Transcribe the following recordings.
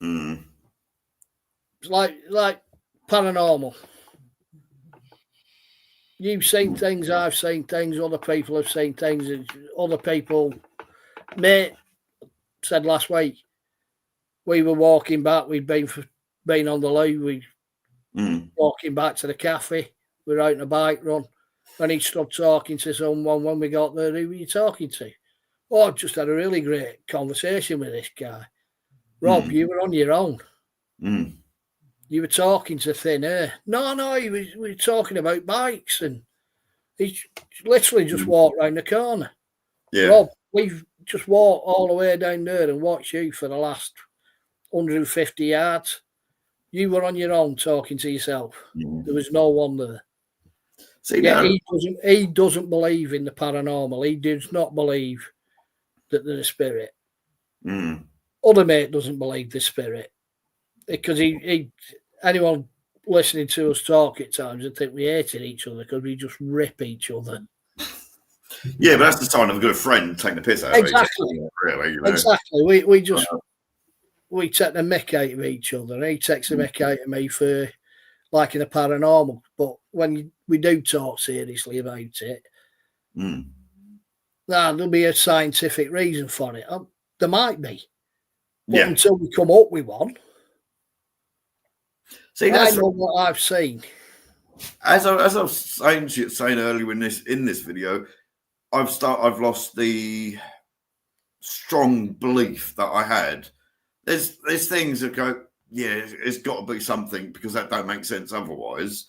Mm. It's like paranormal. You've seen things, I've seen things, other people have seen things, other people. Mate said last week, we were walking back, we'd been on the loo, walking back to the cafe, we were out on a bike run, and he stopped talking to someone. When we got there, who were you talking to? Oh, I just had a really great conversation with this guy. Rob, you were on your own. You were talking to thin air. No, we were talking about bikes, and he literally just walked round the corner. Yeah. Rob, we've just walked all the way down there and watched you for the last 150 yards. You were on your own talking to yourself. There was no one there. See, yeah, he doesn't believe in the paranormal. He does not believe that there's a spirit. Other mate doesn't believe the spirit because he anyone listening to us talk at times would think we hated each other because we just rip each other. Yeah, but that's the sign of a good friend taking the piss out of each other. Really, you know? Exactly. We just we take the mick out of each other. He takes the mick out of me for like in a paranormal. But when we do talk seriously about it, there'll be a scientific reason for it. There might be. But until we come up with one. See, I know what I've seen. As I was saying earlier in this video, I've lost the strong belief that I had. There's things that go, yeah, it's got to be something because that don't make sense otherwise.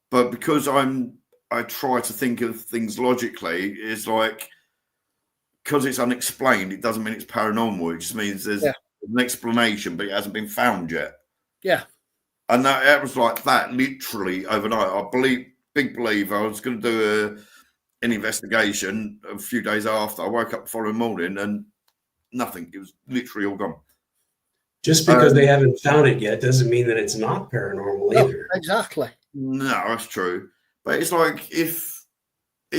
But because I try to think of things logically, it's like because it's unexplained, it doesn't mean it's paranormal. It just means there's an explanation, but it hasn't been found yet. Yeah. And that was like that literally overnight. I big believer. I was going to do an investigation a few days after. I woke up the following morning and nothing. It was literally all gone. Just because they haven't found it yet doesn't mean that it's not paranormal either. Exactly. No, that's true. But it's like if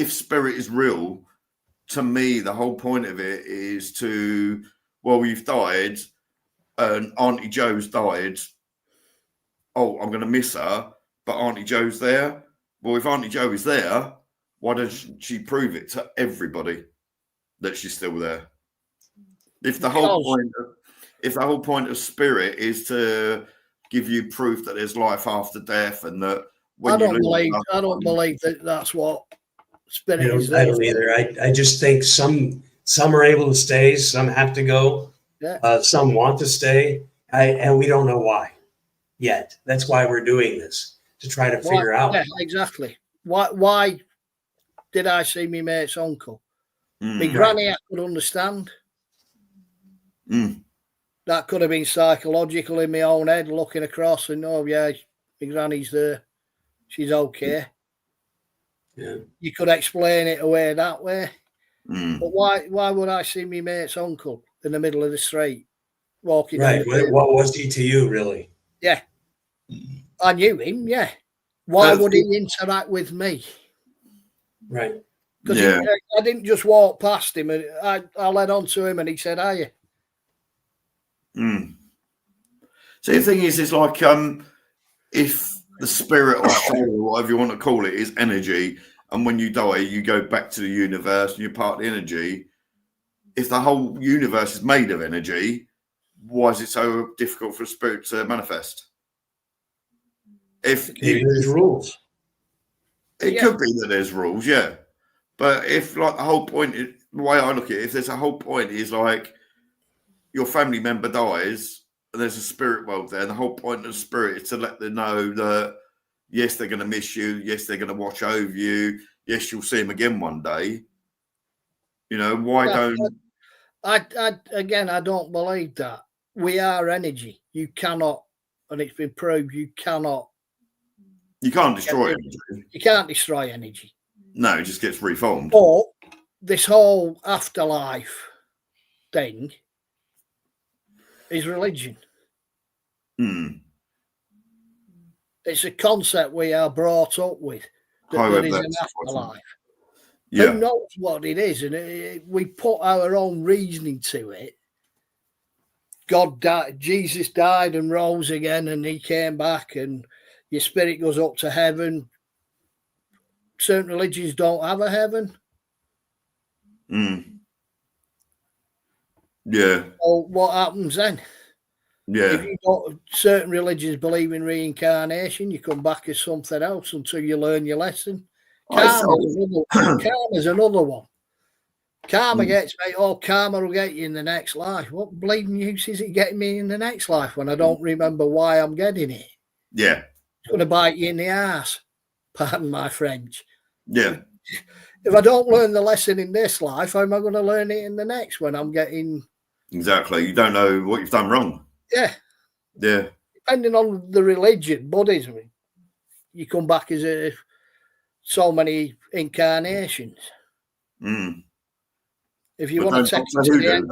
spirit is real, to me, the whole point of it is to, well, you've died and Auntie Joe's died. Oh, I'm going to miss her, but Auntie Joe's there. Well, if Auntie Joe is there, why doesn't she prove it to everybody that she's still there? If the whole point of spirit is to give you proof that there's life after death, and that I don't believe that that's what spirit is. I don't either. I just think some are able to stay, some have to go. Yeah. Some want to stay, and we don't know why yet. That's why we're doing this, to try to figure out. Yeah, exactly. Why did I see my mate's uncle? My granny, I could understand. That could have been psychological in my own head, looking across and, oh, yeah, my granny's there. She's okay. Yeah. You could explain it away that way. But why would I see my mate's uncle in the middle of the street walking? Right. What was he to you, really? Yeah. I knew him, yeah. Why would he interact with me? Right. Because I didn't just walk past him. And I led on to him and he said, hiya. So the thing is like if the spirit or soul or whatever you want to call it is energy, and when you die, you go back to the universe and you're part of the energy. If the whole universe is made of energy, why is it so difficult for a spirit to manifest? If there's rules. It could be that there's rules, yeah. But if like the whole point, the way I look at it, if there's a whole point is like your family member dies and there's a spirit world there, and the whole point of the spirit is to let them know that yes, they're going to miss you, yes, they're going to watch over you, yes, you'll see them again one day. You know, why don't I don't believe that. We are energy. You cannot, and it's been proved, you can't destroy energy. You can't destroy energy. No, it just gets reformed. But this whole afterlife thing is religion. It's a concept we are brought up with, that there is an afterlife. Yeah. Who knows what it is? And we put our own reasoning to it. God died, Jesus died and rose again, and he came back, and your spirit goes up to heaven. Certain religions don't have a heaven. Yeah. So what happens then? Yeah. If you don't, certain religions believe in reincarnation, you come back as something else until you learn your lesson. Karma's another one. Karma gets me. Oh, karma will get you in the next life. What bleeding use is it getting me in the next life when I don't remember why I'm getting it? Yeah. It's going to bite you in the ass. Pardon my French. Yeah. If I don't learn the lesson in this life, how am I going to learn it in the next when I'm getting... Exactly. You don't know what you've done wrong. Yeah. Yeah. Depending on the religion, Buddhism, you come back as so many incarnations. If you want to take it to the end,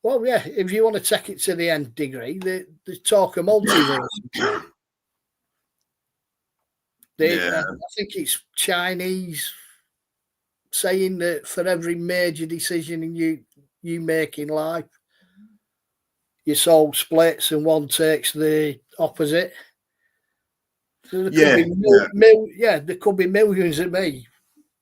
well, yeah, if you want to take it to the nth degree, the talk of multiverse. I think it's Chinese saying that for every major decision you make in life, your soul splits and one takes the opposite. So there could be millions of me,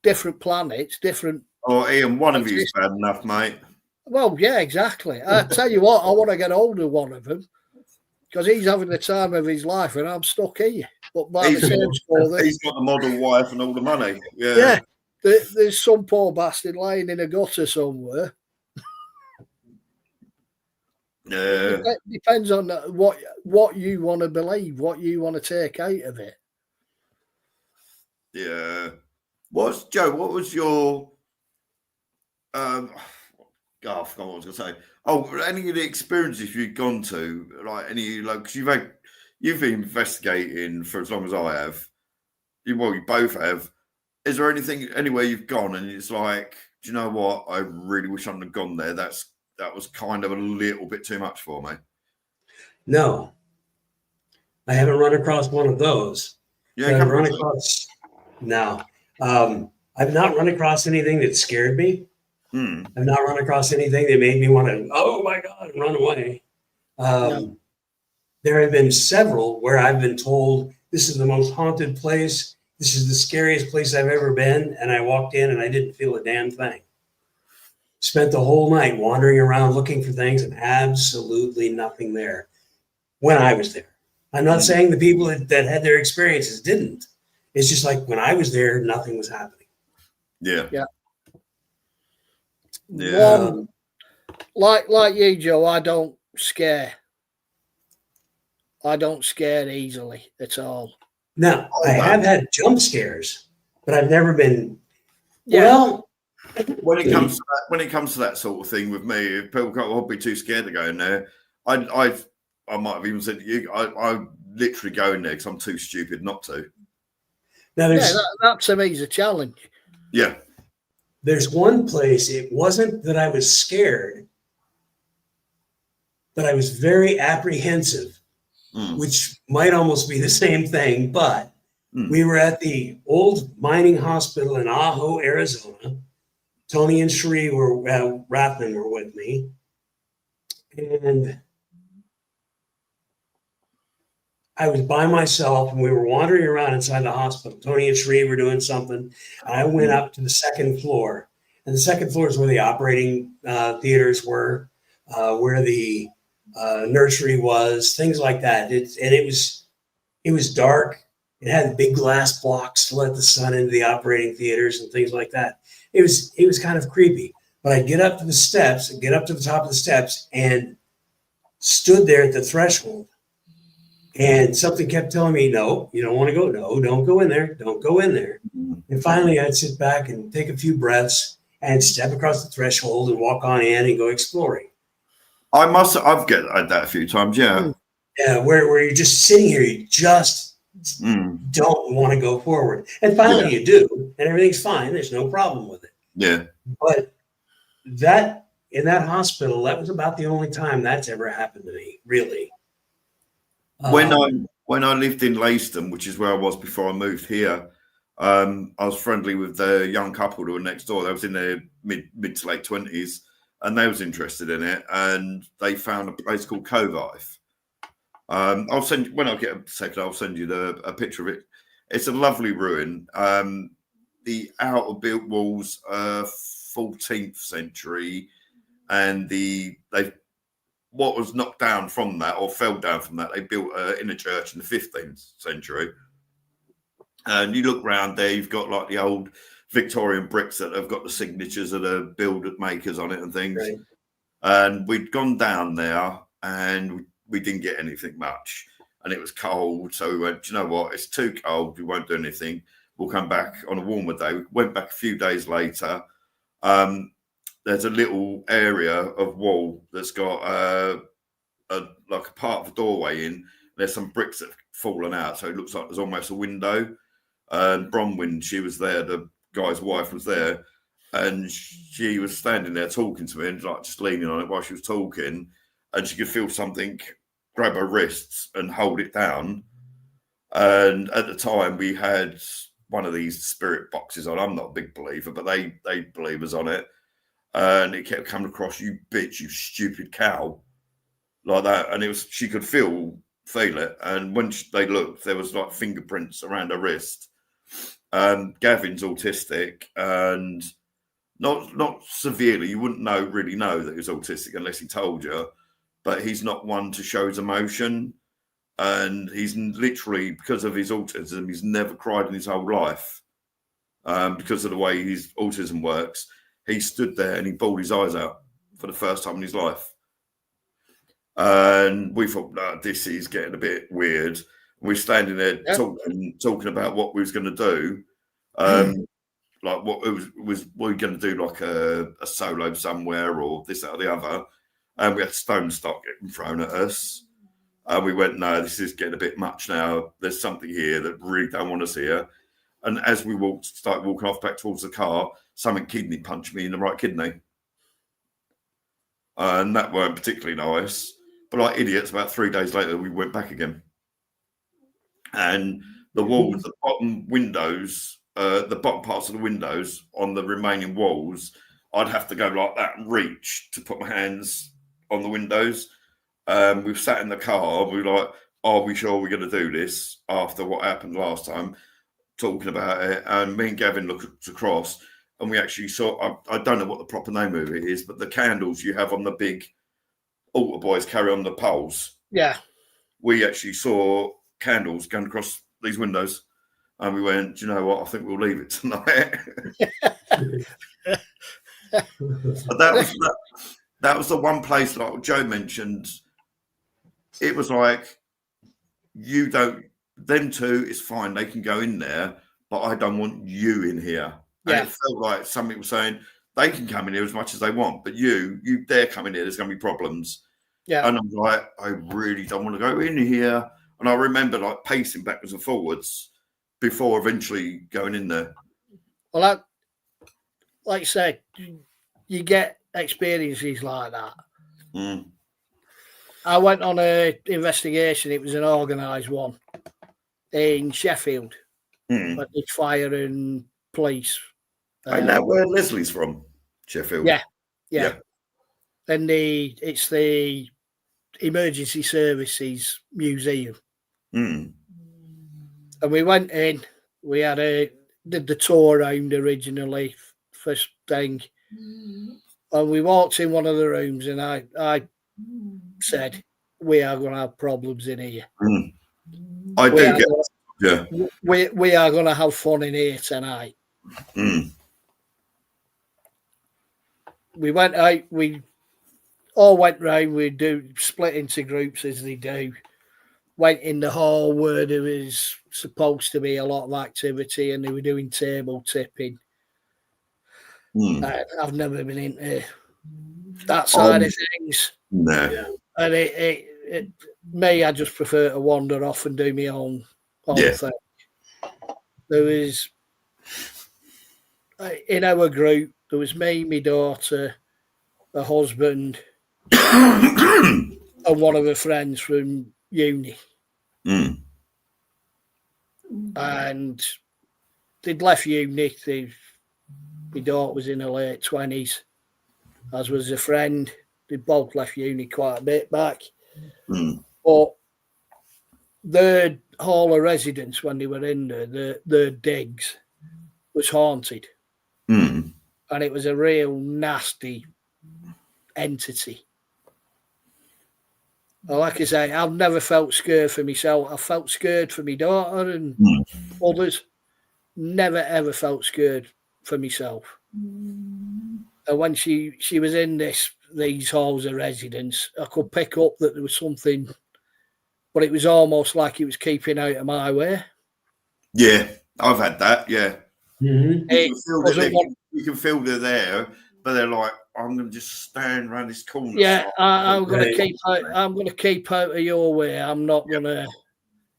different planets, different. Oh, Ian, one of you is bad enough, mate. Well, yeah, exactly. I tell you what, I want to get hold of one of them because he's having the time of his life and I'm stuck here. But by the same score, he's got the model wife and all the money. Yeah. There's some poor bastard lying in a gutter somewhere. Yeah. It depends on what you want to believe, what you want to take out of it. Yeah. Joe, what was your I forgot what I was going to say. Oh, any of the experiences you've gone to, like any, like, because you've been investigating for as long as I have. You both have. Is there anything anywhere you've gone and it's like, do you know what? I really wish I hadn't have gone there. That was kind of a little bit too much for me. No, I haven't run across one of those. Yeah, I've run across. No, I've not run across anything that scared me. I've not run across anything that made me want to, oh my God, run away. There have been several where I've been told this is the most haunted place. This is the scariest place I've ever been. And I walked in and I didn't feel a damn thing. Spent the whole night wandering around looking for things and absolutely nothing there when I was there. I'm not saying the people that had their experiences didn't. It's just like when I was there, nothing was happening. Yeah. Yeah. Yeah. One, like you, Joe, I don't scare. I don't scare easily at all. Now, I have had jump scares, but I've never been. Yeah. Well, when it comes to that sort of thing with me, if people can't be too scared to go in there, I might have even said to you, I literally go in there because I'm too stupid not to. Now that to me is a challenge. Yeah. There's one place, it wasn't that I was scared, but I was very apprehensive, which might almost be the same thing, but we were at the old mining hospital in Ajo, Arizona. Tony and Sheree Rathman were with me. And I was by myself and we were wandering around inside the hospital. Tony and Sheree were doing something. I went up to the second floor, and the second floor is where the operating theaters were, where the nursery was, things like that. It was dark. It had big glass blocks to let the sun into the operating theaters and things like that. It was kind of creepy. But I get up to the steps, get up to the top of the steps, and stood there at the threshold. And something kept telling me, no, you don't want to go. No, don't go in there. Don't go in there. And finally, I'd sit back and take a few breaths and step across the threshold and walk on in and go exploring. I've had that a few times, yeah. Yeah, where you're just sitting here, you just don't want to go forward. And finally you do, and everything's fine. There's no problem with it. Yeah. But in that hospital, that was about the only time that's ever happened to me, really. When I lived in Leiston, which is where I was before I moved here, I was friendly with the young couple who were next door. They was in their mid to late 20s, and they was interested in it, and they found a place called Covive. I'll send you, when I get a second, I'll send you a picture of it. It's a lovely ruin. The outer built walls are 14th century, and what was knocked down from that or fell down from that, they built in a church in the 15th century. And you look round there, you've got like the old Victorian bricks that have got the signatures of the builder makers on it and things. Right. And we'd gone down there and we didn't get anything much. And it was cold. So we went, do you know what? It's too cold. We won't do anything. We'll come back on a warmer day. We went back a few days later. There's a little area of wall that's got like a part of a doorway in. There's some bricks that have fallen out. So it looks like there's almost a window. And Bronwyn, she was there. The guy's wife was there. And she was standing there talking to me and like just leaning on it while she was talking. And she could feel something grab her wrists and hold it down. And at the time, we had one of these spirit boxes on. I'm not a big believer, but they believers on it. And it kept coming across, you bitch, you stupid cow, like that. And she could feel it. And when they looked, there was like fingerprints around her wrist. Gavin's autistic and not severely. You wouldn't really know that he was autistic unless he told you. But he's not one to show his emotion. And he's literally, because of his autism, he's never cried in his whole life. Because of the way his autism works. He stood there and he bawled his eyes out for the first time in his life. And we thought, no, this is getting a bit weird. We're standing there talking about what we was going to do. Like what it was we going to do, like a solo somewhere or this, that, or the other. And we had stone stock getting thrown at us. And we went, no, this is getting a bit much now. There's something here that really don't want us here. And as we started walking off back towards the car, something kidney punched me in the right kidney. And that weren't particularly nice. But like idiots, about 3 days later, we went back again. And the walls, the bottom windows, the bottom parts of the windows on the remaining walls, I'd have to go like that and reach to put my hands on the windows. We've sat in the car. We were like, are we sure we're going to do this after what happened last time? Talking about it. And me and Gavin looked across and we actually saw, I don't know what the proper name of it is, but the candles you have on the big altar boys carry on the poles. Yeah. We actually saw candles going across these windows. And we went, do you know what? I think we'll leave it tonight. But that was the one place, like Joe mentioned, it was like, them two is fine, they can go in there, but I don't want you in here. Yeah. And it felt like somebody was saying, they can come in here as much as they want, but you dare come in here, there's going to be problems. Yeah. And I'm like, I really don't want to go in here. And I remember like pacing backwards and forwards before eventually going in there. Well, like you said, you get experiences like that. Mm. I went on an investigation. It was an organised one in Sheffield. But it's fire and police. I know where Leslie's from, Sheffield. Yeah. And it's the Emergency Services Museum. Mm. And we went in. We did the tour round originally, first thing. And we walked in one of the rooms and I said, we are going to have problems in here. Mm. I do get it. Yeah. We are going to have fun in here tonight. Mm. We went out, we all went round, we split into groups as they do. Went in the hall where there was supposed to be a lot of activity and they were doing table tipping. I've never been into that side of things. No. Yeah. And me, I just prefer to wander off and do my own thing. There was, in our group, there was me, my daughter, her husband, and one of her friends from uni. Mm. And they'd left uni. My daughter was in her late 20s. as was a friend. They both left uni quite a bit back. Mm. But their hall of residence, when they were in there, their digs was haunted. Mm. And it was a real nasty entity. Well, like I say, I've never felt scared for myself. I felt scared for my daughter and others. Never, ever felt scared for myself. And when she was in these halls of residence, I could pick up that there was something, but it was almost like it was keeping out of my way. Yeah, I've had that. Yeah, Mm-hmm. You can feel they're there, but they're like, I'm going to just stand around this corner. Yeah, I'm going to keep out. I'm going to keep out of your way. I'm not going to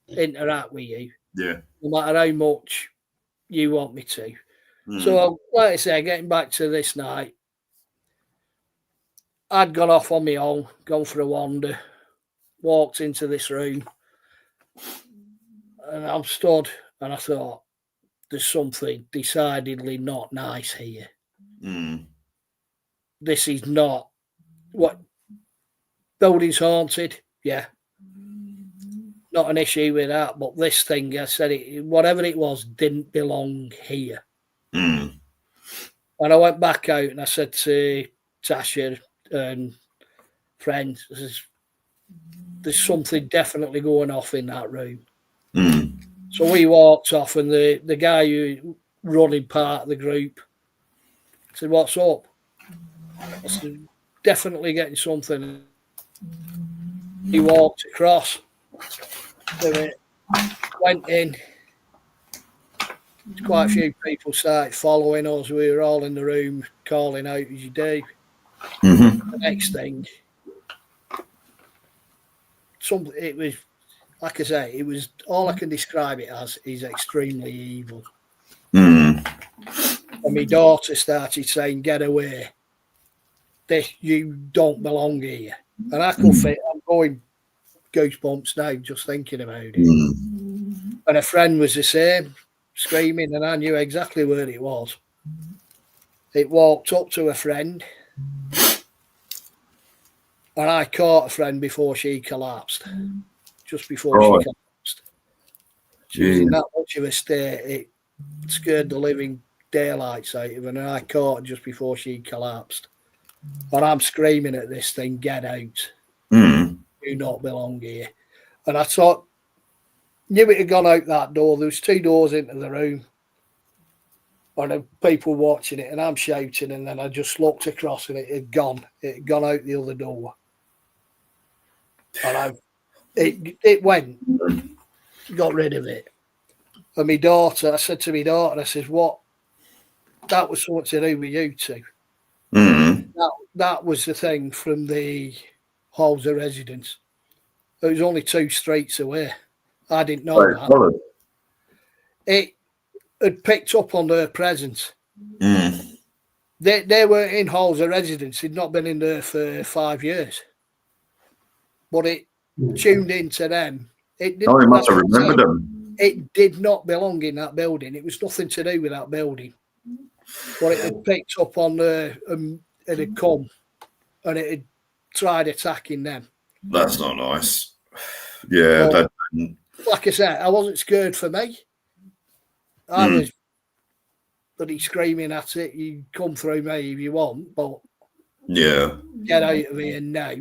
interact with you. Yeah, no matter how much you want me to. Mm. So, like I say, getting back to this night, I'd gone off on my own, gone for a wander, walked into this room, and I'm stood, and I thought, there's something decidedly not nice here. Mm. This is not what building's haunted, yeah. Not an issue with that, but this thing, I said, whatever it was, didn't belong here. Mm. And I went back out and I said to Tasha and friends, there's something definitely going off in that room. Mm. So we walked off, and the guy who running part of the group said, "What's up?" I said, "Definitely getting something." He walked across to it, went in. Quite a few people started following us. We were all in the room calling out as you do. Mm-hmm. The next thing, it was, like I say, it was, all I can describe it as is extremely evil. Mm. And my daughter started saying, "Get away. You don't belong here." And I could fit, I'm going goosebumps now just thinking about it. Mm. And a friend was the same, screaming, and I knew exactly where it was. It walked up to a friend, and I caught a friend before she collapsed. Just before she collapsed. She was in that much of a state, it scared the living daylights out of her, and I caught her just before she collapsed. And I'm screaming at this thing, "Get out. Mm. You not belong here." And I thought, knew it had gone out that door. There was 2 doors into the room. And the people watching it, and I'm shouting, and then I just looked across, and it had gone. It had gone out the other door. And it went, got rid of it. And my daughter, I said to my daughter, I said, "What? That was something to do with you two." Mm. That was the thing from the halls of residence. It was only 2 streets away. I didn't know that. It had picked up on their presence. Mm. They were in halls of residence. They'd not been in there for 5 years. But it tuned into them. It didn't. Oh, he must have remembered them. It did not belong in that building. It was nothing to do with that building. But it had picked up on the, it had come, and it had tried attacking them. That's not nice. Yeah, But, like I said, I wasn't scared for me. I was bloody screaming at it. "You come through me if you want, but yeah, get out of here now."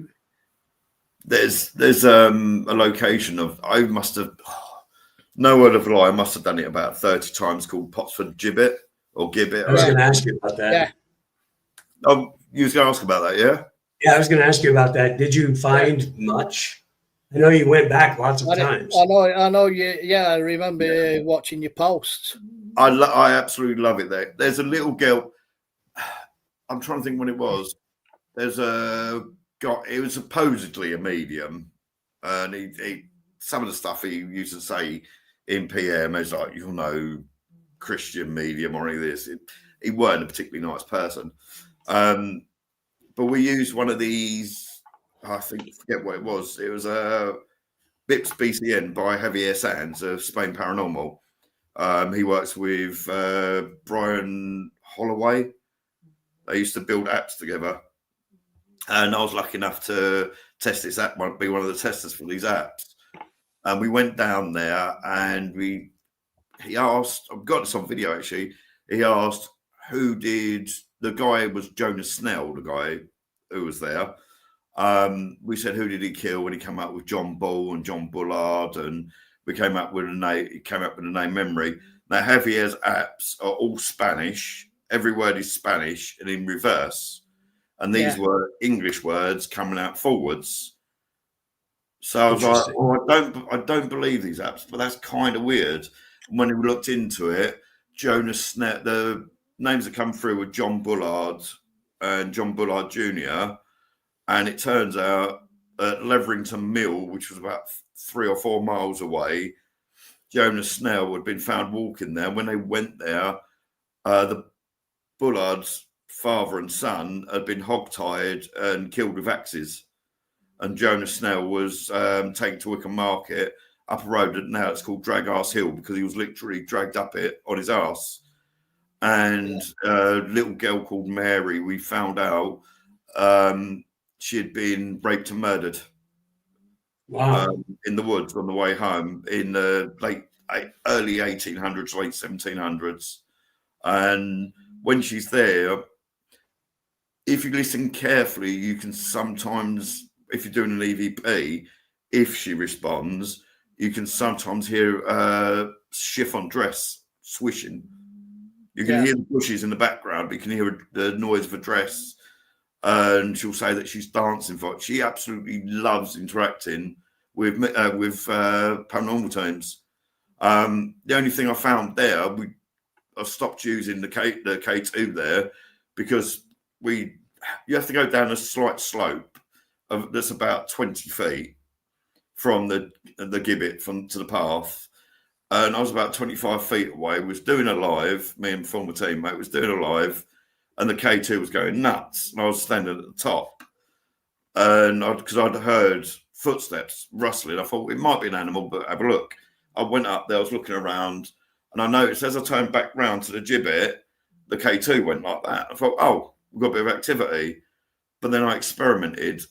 There's a location of, I must have, no word of a lie, I must have done it about 30 times, called Potsford Gibbet or Gibbet. I was going to ask you about that. Yeah. Oh, you was going to ask about that, yeah? Yeah, I was going to ask you about that. Did you find much? I know you went back lots of times. I know you. Yeah, I remember watching your posts. I absolutely love it there. There's a little girl. I'm trying to think when it was. There's a guy. It was supposedly a medium, and he some of the stuff he used to say in PM is like, you know, Christian medium or any of this. He weren't a particularly nice person, but we used one of these. I forget what it was. It was a BIPS BCN by Javier Sands of Spain Paranormal. He works with Brian Holloway. They used to build apps together. And I was lucky enough to test this app, be one of the testers for these apps. And we went down there, and he asked, I've got this on video actually. He asked the guy was Jonas Snell, the guy who was there. We said, who did he kill? When he came up with John Bull and John Bullard, and we came up with a name. He came up with a name memory. Now Javier's apps are all Spanish. Every word is Spanish and in reverse, and these were English words coming out forwards. So I was like, well, I don't believe these apps, but that's kind of weird. And when we looked into it, Jonas Snell, the names that come through were John Bullard and John Bullard Jr. And it turns out at Leverington Mill, which was about 3 or 4 miles away, Jonas Snell had been found walking there. When they went there, the Bullards, father and son, had been hogtied and killed with axes. And Jonas Snell was taken to Wickham Market, up a road that now it's called Drag Arse Hill, because he was literally dragged up it on his arse. And a little girl called Mary, we found out she had been raped and murdered. Wow. In the woods on the way home in the early 1800s, late 1700s. And when she's there, if you listen carefully, you can sometimes, if you're doing an EVP, if she responds, you can sometimes hear a chiffon dress swishing. You can hear the bushes in the background, but you can hear the noise of a dress. And she'll say that she's dancing for it. She absolutely loves interacting with paranormal teams. The only thing I found there, I stopped using the K2 there, because you have to go down a slight slope that's about 20 feet from the gibbet to the path. And I was about 25 feet away, was doing a live, me and former teammate was doing a live, and the K2 was going nuts. And I was standing at the top. And because I'd heard footsteps rustling, I thought it might be an animal, but have a look. I went up there, I was looking around, and I noticed as I turned back round to the gibbet, the K2 went like that. I thought, oh, we've got a bit of activity. But then I experimented.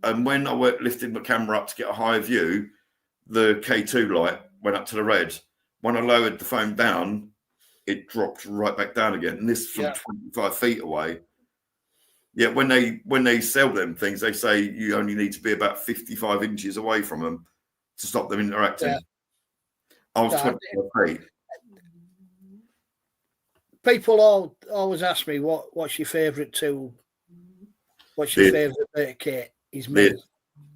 And when I lifted my camera up to get a higher view, the K2 light went up to the red. When I lowered the phone down, it dropped right back down again. And this from 25 feet away. Yeah, when they sell them things, they say you only need to be about 55 inches away from them to stop them interacting. Yeah. I was 25 feet. People always ask me what's your favourite tool? What's your favourite bit of kit? Is me.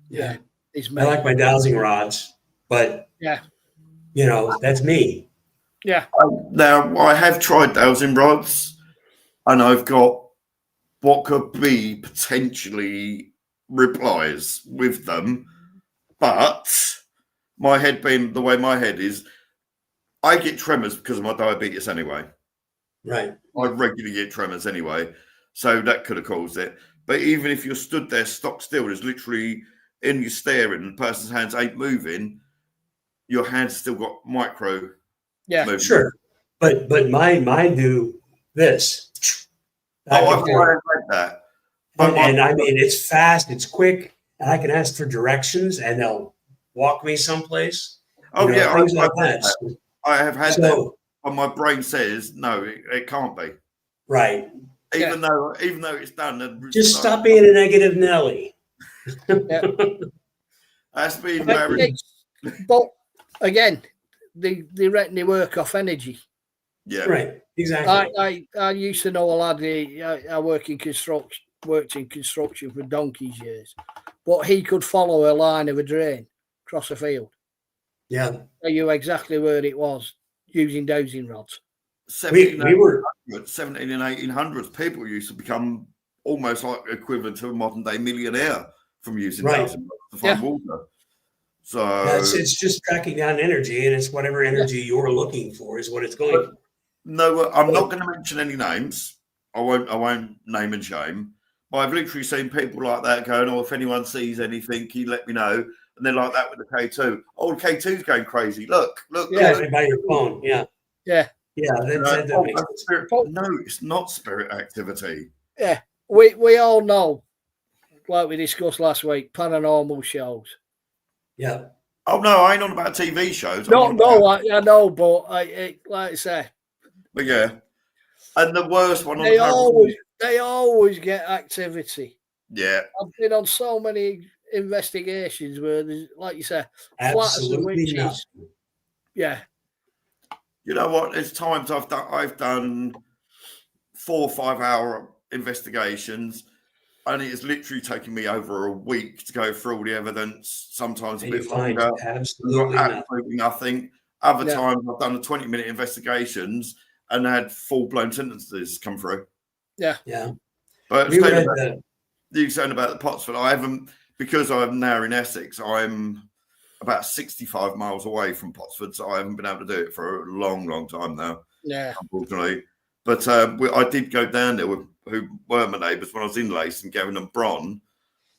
Yeah. Is me. I like my dowsing rods, but that's me. Yeah. Now I have tried dowsing rods, and I've got what could be potentially replies with them, but my head being the way my head is, I get tremors because of my diabetes anyway. Right. I regularly get tremors anyway, so that could have caused it. But even if you're stood there stock still, there's literally, and you're staring, and the person's hands ain't moving, your hands still got micro. Yeah, movement. Sure. But mine do this. I've read that. And I mean, it's fast, it's quick, and I can ask for directions, and they'll walk me someplace. Things like that. I have had that, and my brain says no, it can't be. Right. Even though it's done. Just stop being a negative Nelly. That's been very. But again, they reckon they work off energy. Yeah. Right. Exactly. I used to know a lad. I worked in construction for donkey's years, but he could follow a line of a drain across a field. Yeah. Tell you exactly where it was using dowsing rods. 17 and 1800s, people used to become almost like equivalent to a modern day millionaire from using dowsing rods to find water. So it's just tracking down energy, and it's whatever energy you're looking for is what it's going for. No, I'm not going to mention any names. I won't name and shame. But I've literally seen people like that going, if anyone sees anything, can you let me know? And they're like that with the K2. Oh, the K2's going crazy. Look. Yeah, by your phone. Yeah. Yeah. Yeah. That makes sense. No, it's not spirit activity. Yeah. We all know like we discussed last week, paranormal shows. Yeah. Oh no, I ain't on about TV shows. I'm No, on no, about- I know, but like I say, but yeah. And the worst one on they the paranormal. always get activity. Yeah, I've been on so many investigations where there's, like you say, flats and Absolutely witches. nothing. Yeah, you know what? There's times I've done 4 or 5 hour investigations, and it's literally taken me over a week to go through all the evidence. Sometimes a And you bit find longer. absolutely nothing. Absolutely nothing. Other Yeah. times I've done a 20-minute investigations and had full-blown sentences come through. Yeah. But We read the, you saying about the Pottsford, I haven't, because I'm now in Essex, I'm about 65 miles away from Pottsford, so I haven't been able to do it for a long, long time now, yeah, unfortunately. But I did go down there with who were my neighbours when I was in Lacey, Gavin and Bron,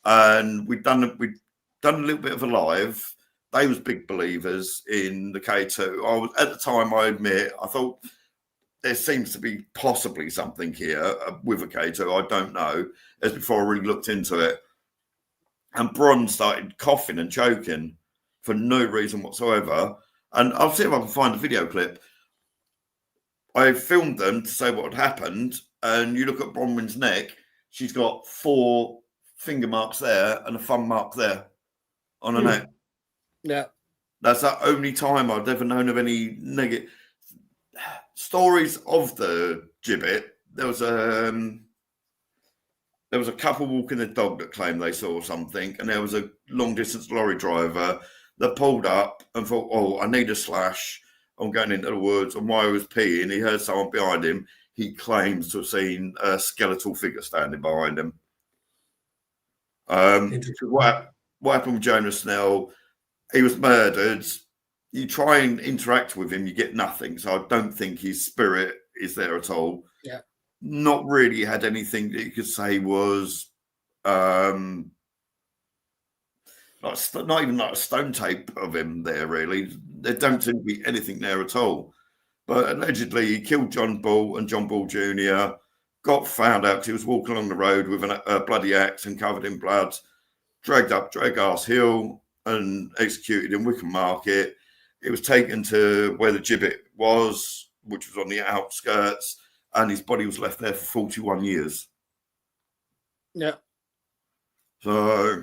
and we'd done a little bit of a live. They was big believers in the K2. I was at the time, I admit, I thought there seems to be possibly something here with a K2. I don't know. As before I really looked into it. And Bron started coughing and choking for no reason whatsoever. And I'll see if I can find a video clip. I filmed them to say what had happened. And you look at Bronwyn's neck, she's got 4 finger marks there and a thumb mark there on her neck. yeah, That's the only time I've ever known of any negative stories of the gibbet. There was a couple walking a dog that claimed they saw something, and there was a long distance lorry driver that pulled up and thought, "Oh, I need a slash. I'm going into the woods." And while he was peeing, he heard someone behind him. He claims to have seen a skeletal figure standing behind him. What happened with Jonas Snell? He was murdered. You try and interact with him, you get nothing. So I don't think his spirit is there at all. Yeah. Not really had anything that you could say was not even like a stone tape of him there, really. There don't seem to be anything there at all. But allegedly, he killed John Bull and John Bull Jr., got found out because he was walking along the road with a bloody axe and covered in blood, dragged up Dragar's Hill and executed in Wickham Market. It was taken to where the gibbet was, which was on the outskirts, and his body was left there for 41 years. yeah. So,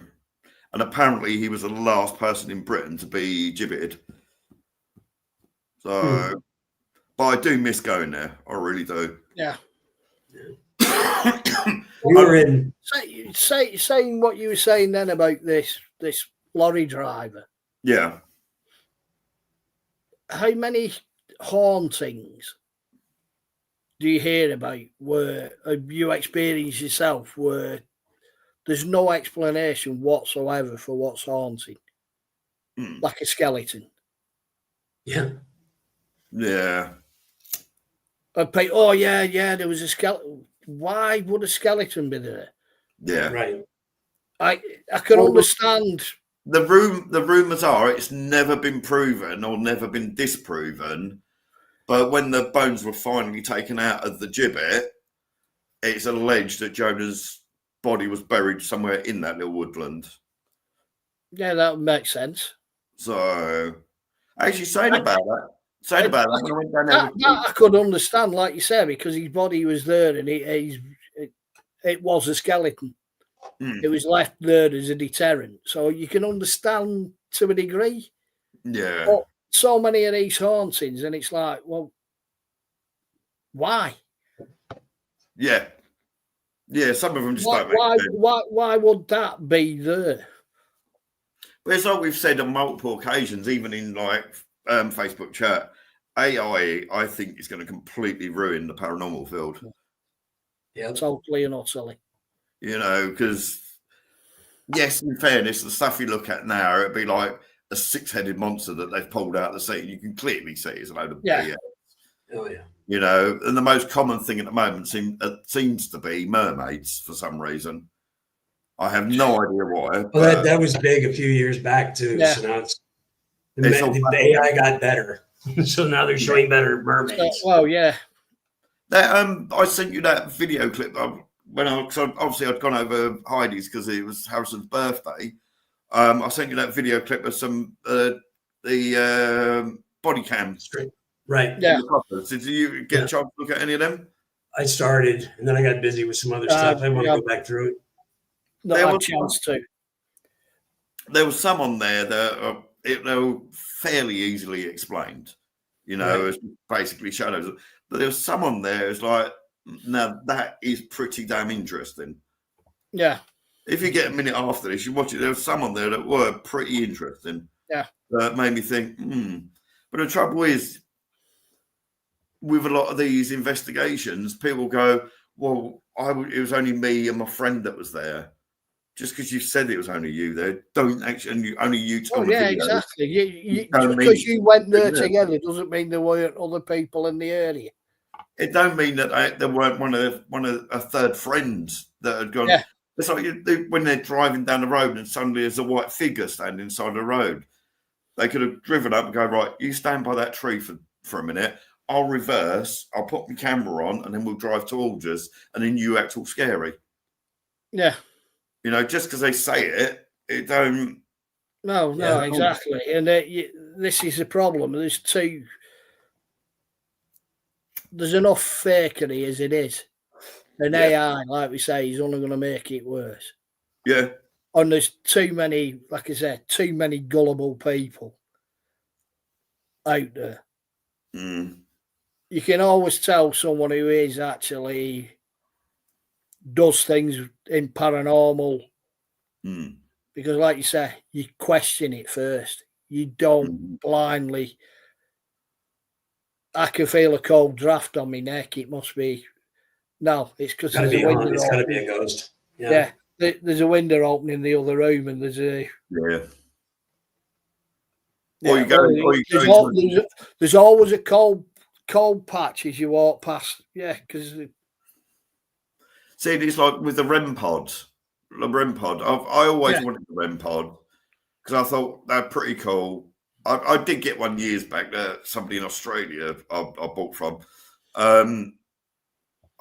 and apparently he was the last person in Britain to be gibbeted. So, but I do miss going there. I really do. Yeah. we were in, Saying what you were saying then about this lorry driver. Yeah. How many hauntings do you hear about where you experience yourself where there's no explanation whatsoever for what's haunting? Like a skeleton. yeah. Yeah. And there was a skeleton. Why would a skeleton be there? Yeah. Right. I can understand. The rumours are it's never been proven or never been disproven, but when the bones were finally taken out of the gibbet, it's alleged that Jonah's body was buried somewhere in that little woodland. Yeah, that would make sense. So, actually, saying about that, when I went down there, That I could understand, like you said, because his body was there and it was a skeleton. It was left there as a deterrent. So you can understand to a degree. yeah, But so many of these hauntings, and it's like, well, why? yeah. Some of them just don't make sense. Why would that be there? But it's like we've said on multiple occasions, even in like Facebook chat, AI, I think, is going to completely ruin the paranormal field. Yeah. Totally and utterly. You know, because yes, in fairness, the stuff you look at now, it'd be like a 6-headed monster that they've pulled out of the sea. You can clearly see it's a load of BS. Oh yeah. You know, and the most common thing at the moment seems to be mermaids for some reason. I have no idea why. Well, that was big a few years back too. Yeah. So now it's It's all the AI got better. So now they're showing better mermaids. Well, yeah. That I sent you that video clip. obviously I'd gone over Heidi's because it was Harrison's birthday. I sent you that video clip of some the body cams. Right. Yeah. Did you get a chance to look at any of them? I started, and then I got busy with some other stuff. I want to go back through it. Not had a chance to. There was some on there that they were fairly easily explained. You know, it's basically shadows. But there was some on there. It's like, now that is pretty damn interesting. Yeah. If you get a minute after this, you watch it. There was some on there that were pretty interesting. Yeah. That made me think. But the trouble is, with a lot of these investigations, people go, "Well, it was only me and my friend that was there." Just because you said it was only you there, don't actually only you told yeah, exactly. Because you went there together doesn't mean there weren't other people in the area. It don't mean that there weren't one of a third friends that had gone. Yeah. It's like when they're driving down the road and suddenly there's a white figure standing side the road. They could have driven up and go, right, you stand by that tree for a minute. I'll reverse. I'll put my camera on, and then we'll drive towards us, and then you act all scary. Yeah. You know, just because they say it, it don't. No, exactly. And this is the problem. There's enough fakery as it is. And AI, like we say, is only going to make it worse. Yeah. And there's too many, like I said, too many gullible people out there. You can always tell someone who is actually does things in paranormal because, like you say, you question it first. You don't blindly. I can feel a cold draft on my neck. It must be. No, it's because there's a window. It's got to be a ghost. Yeah, there's a window open in the other room, and there's a. There's always a cold patch as you walk past. Yeah, because. See, it's like with the REM pod. I always wanted the REM pod because I thought they're pretty cool. I did get one years back that somebody in Australia I bought from. I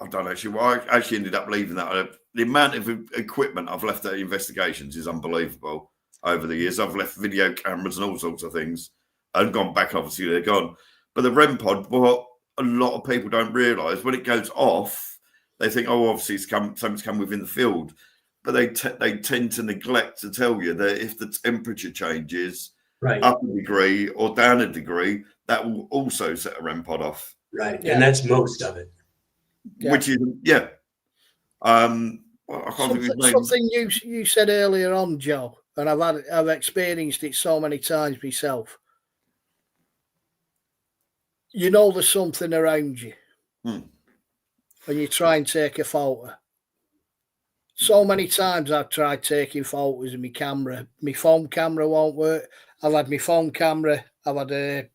don't actually. Well, I actually ended up leaving that. The amount of equipment I've left at investigations is unbelievable over the years. I've left video cameras and all sorts of things and gone back. Obviously, they're gone. But the REM pod, what a lot of people don't realise, when it goes off, they think, oh, obviously something's come within the field. But they tend to neglect to tell you that if the temperature changes up a degree or down a degree, that will also set a REM pod off. Right, and that's most of it. Which is something you said earlier on, Joe, and I've experienced it so many times myself. You know there's something around you when you try and take a photo. So many times I've tried taking photos of my camera. My phone camera won't work. I've had my phone camera. I've had a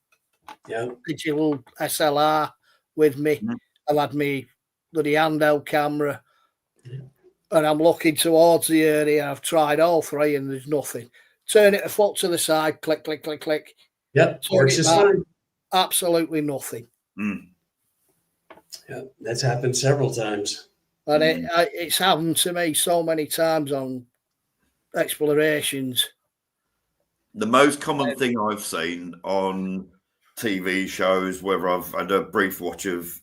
digital SLR with me. I've had my bloody handheld camera. And I'm looking towards the area. I've tried all three and there's nothing. Turn it a foot to the side. Click, click, click, click. Yep. Works just fine. Absolutely nothing. Yeah, that's happened several times. And it's happened to me so many times on explorations. The most common thing I've seen on TV shows, whether I've had a brief watch of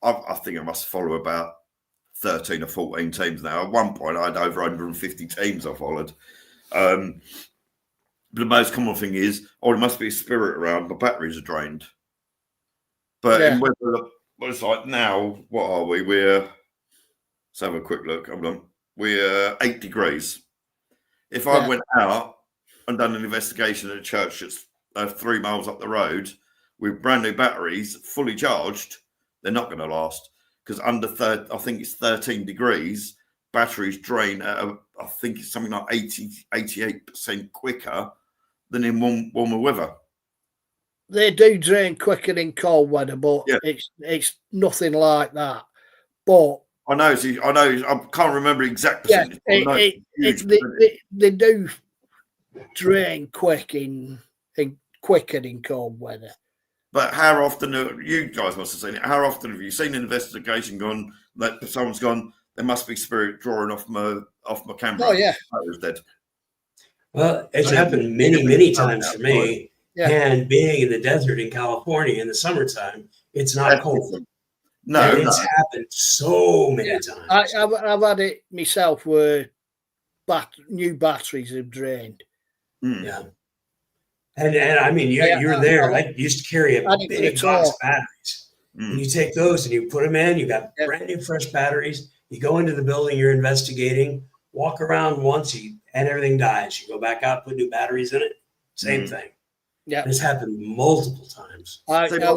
I think I must follow about 13 or 14 teams now. At one point, I had over 150 teams I followed. But the most common thing is, there must be a spirit around. The batteries are drained. But in weather, it's like now, what are we? Let's have a quick look. Hold on. We're 8 degrees. If I went out and done an investigation at a church that's 3 miles up the road with brand new batteries, fully charged, they're not going to last because I think it's 13 degrees. Batteries drain at I think it's something like 88% quicker than in warmer weather. They do drain quicker in cold weather, but it's nothing like that. But I know. I can't remember the exact percentage. They do drain quicker in cold weather. But how often you guys must have seen it? How often have you seen an investigation gone that someone's gone? There must be spirit drawing off my camera. Oh yeah, I was dead. Well, it's Yeah. happened many times for me. Yeah. And being in the desert in California in the summertime, it's not That's cold. different. No, And no. it's happened so many Yeah. times. I've had it myself where new batteries have drained. Mm. Yeah. And I mean, you're there. I used to carry a I didn't big put it box all. of batteries. Mm. And you take those and you put them in, you got Yeah. brand new fresh batteries. You go into the building you're investigating, walk around once, and everything dies. You go back out, put new batteries in it. Same thing. Yeah. It's happened multiple times. I've So had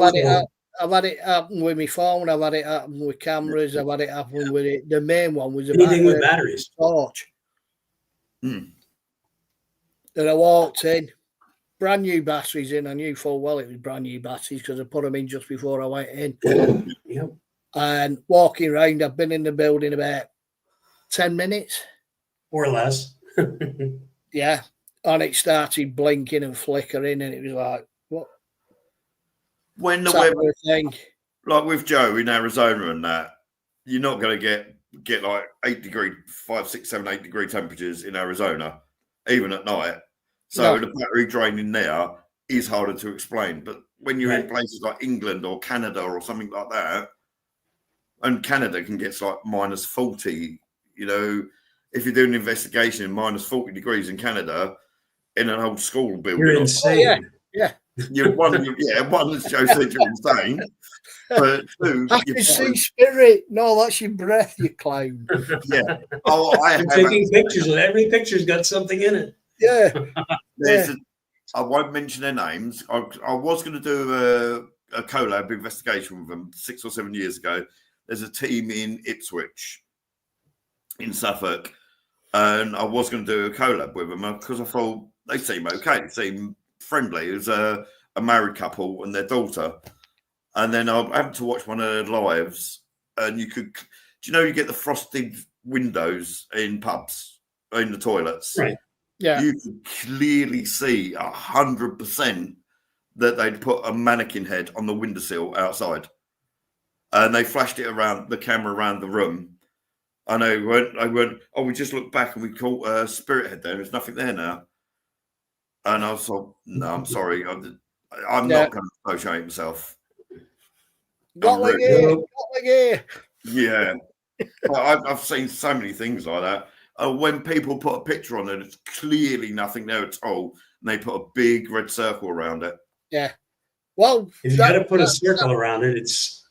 what it happen with my phone. I've had it happen with cameras. I've had it happen with it. The main one was Anything with batteries. torch. Mm. And I walked in, brand new batteries in. I knew full well it was brand new batteries because I put them in just before I went in. Yep. And walking around, I've been in the building about 10 minutes. Or less. Yeah. And it started blinking and flickering, and it was like, what? When the What's that weather, for a thing? like with Joe in Arizona and that, you're not going to get like 5, 6, 7, 8 degree temperatures in Arizona, even at night. So No. the battery drain in there is harder to explain. But when you're in Right. places like England or Canada or something like that, and Canada can get like minus 40, you know, if you're doing an investigation in minus 40 degrees in Canada in an old school building, You're insane. one, as Joe said, you're insane. But two, I can see spirit. No, that's your breath, you clown. yeah. Oh, I I'm have taking pictures. Every picture's got something in it. Yeah. I won't mention their names. I was going to do a collab investigation with them 6 or 7 years ago. There's a team in Ipswich, in Suffolk, and I was going to do a collab with them because I thought they seem okay. They seem friendly. It was a married couple and their daughter. And then I happened to watch one of their lives, and you get the frosted windows in pubs, in the toilets? Right. Yeah. You could clearly see 100% that they'd put a mannequin head on the windowsill outside. And they flashed it around the camera around the room. And I went, oh, we just looked back and we caught a spirit head there. There's nothing there now. And I was like, no, I'm sorry. I'm not going to associate myself. Got like it. Yeah. I've seen so many things like that. When people put a picture on it, it's clearly nothing there at all. And they put a big red circle around it. Yeah. Well, If you got to put a circle around it, it's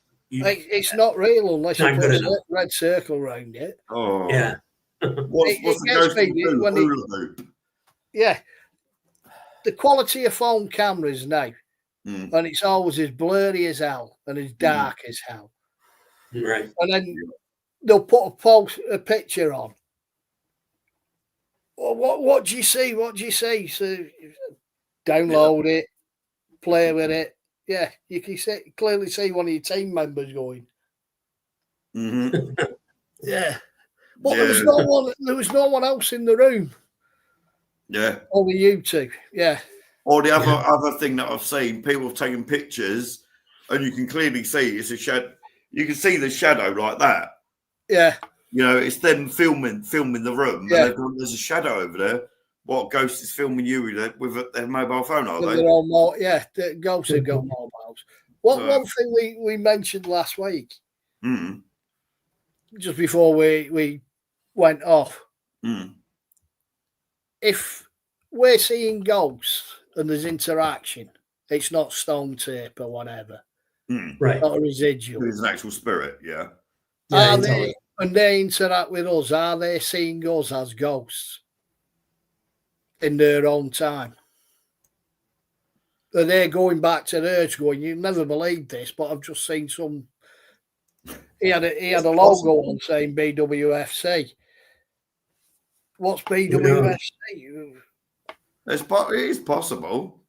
not real unless you Not put good a red circle around it. Oh, yeah. What's It the gets ghost me of when hula hoop? Yeah. The quality of phone cameras now, and it's always as blurry as hell and as dark as hell. Right. And then they'll put a picture on. Well, what do you see? What do you see? So download it, play with it. Yeah, you can clearly see one of your team members going. Mm-hmm. Yeah. But there was no one else in the room. Yeah. Only you two. Yeah. Or the other thing that I've seen, people have taken pictures and you can clearly see it's a shadow. You can see the shadow like that. Yeah. You know, it's them filming the room. Yeah. And there's a shadow over there. What ghost is filming you with their mobile phone, are they? The ghosts have got mobiles. One thing we mentioned last week, just before we went off, if we're seeing ghosts and there's interaction, it's not stone tape or whatever. Right. Not a residual. It's an actual spirit, yeah. When they interact with us, are they seeing us as ghosts in their own time? Are they going back to theirs going, you never believed this, but I've just seen some. He had a logo on saying BWFC. What's BWFC? It is possible.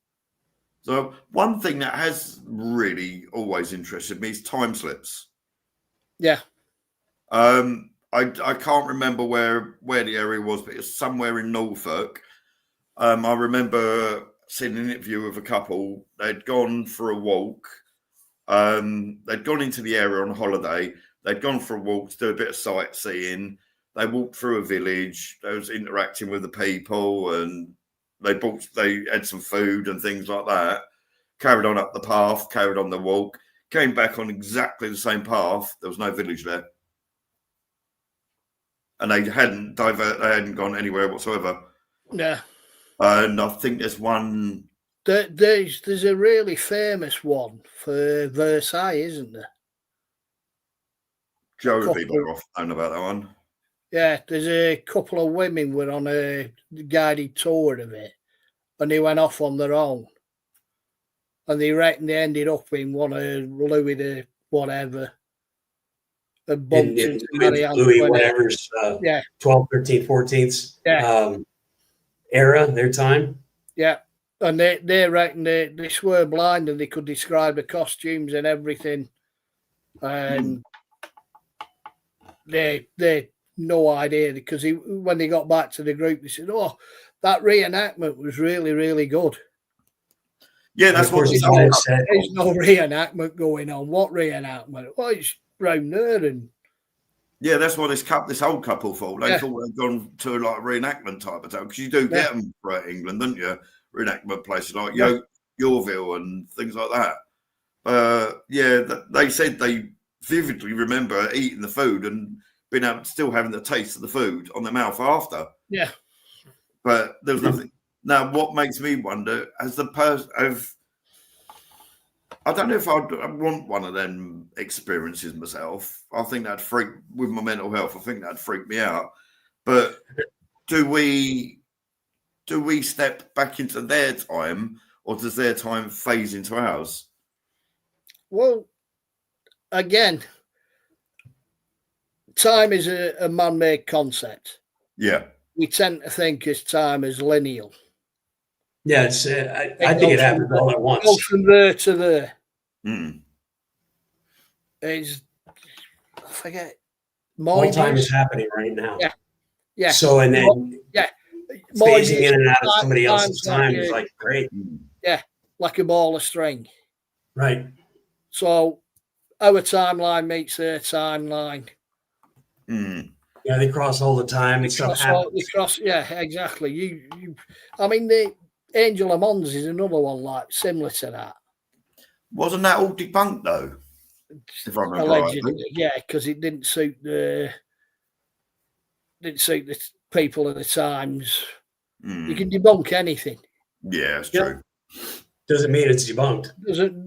So one thing that has really always interested me is time slips. Yeah. I can't remember where the area was, but it's somewhere in Norfolk. I remember seen an interview with a couple. They'd gone for a walk. They'd gone into the area on holiday. They'd gone for a walk to do a bit of sightseeing. They walked through a village. They was interacting with the people, and they had some food and things like that. Carried on up the path, carried on the walk, came back on exactly the same path. There was no village there. And they hadn't gone anywhere whatsoever. Yeah. And I think there's one. There's a really famous one for Versailles, isn't there? Joe would be better off knowing about that one. Yeah, there's a couple of women were on a guided tour of it, and they went off on their own. And they reckon they ended up in one of Louis the whatever. And bumped into Marie Louis whatever's 12th, 13th, 14th era, their time. Yeah. And they reckon they were blind and they could describe the costumes and everything. And they no idea, because when they got back to the group, they said, "Oh, that reenactment was really, really good." Yeah, that's what there's no reenactment going on. What reenactment? Well, it's round there, and yeah, that's why this old couple thought. They thought they'd gone to like a reenactment type of town, because you do get them throughout England, don't you? Reenactment places like Yorkville and things like that. They said they vividly remember eating the food and being able still having the taste of the food on their mouth after. Yeah, but there was nothing. Now, what makes me wonder, as the person of, I don't know if I want one of them experiences myself. I think that'd freak with my mental health. I think that'd freak me out. But do we step back into their time, or does their time phase into ours? Well, again, time is a man-made concept. Yeah, we tend to think as time as linear. Yeah, it's, I think it happens all at once. It goes from there to there. It's, I forget. All time is happening right now. Yeah. Yeah. So, and then phasing in and out of somebody else's time is like great. Yeah, like a ball of string. Right. So our timeline meets their timeline. Yeah, they cross all the time. They cross, yeah, exactly. You I mean, the Angel of Mons is another one like similar to that. Wasn't that all debunked though? If I remember allegedly, right. Yeah, because it didn't suit the people of the times. You can debunk anything. Yeah, it's true. Doesn't mean it's debunked.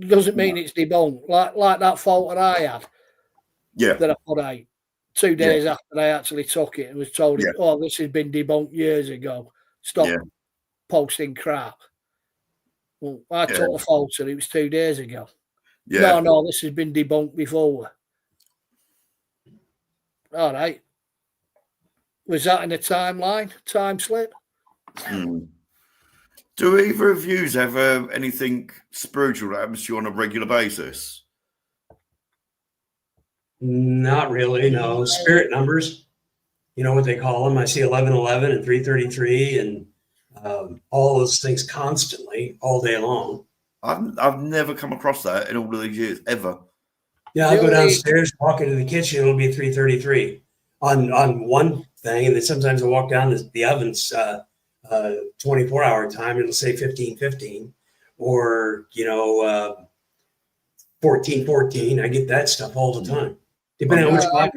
Doesn't mean it's debunked. Like that photo I had. Yeah. That I put out 2 days after I actually took it and was told, "Oh, this has been debunked years ago. Stop posting crap." Well, I took the photo. It was 2 days ago. Yeah. No, this has been debunked before. All right. Was that in a timeline? Time slip? Do either of you have anything spiritual that happens to you on a regular basis? Not really, no. Spirit numbers, you know what they call them. I see 1111 and 333 and all those things constantly, all day long. I've never come across that in all of these years, ever. Yeah, I'll go downstairs, walk into the kitchen, it'll be 333 on one thing, and then sometimes I walk down the ovens 24-hour time, it'll say 1515 or 1414. I get that stuff all the time, depending on which clock.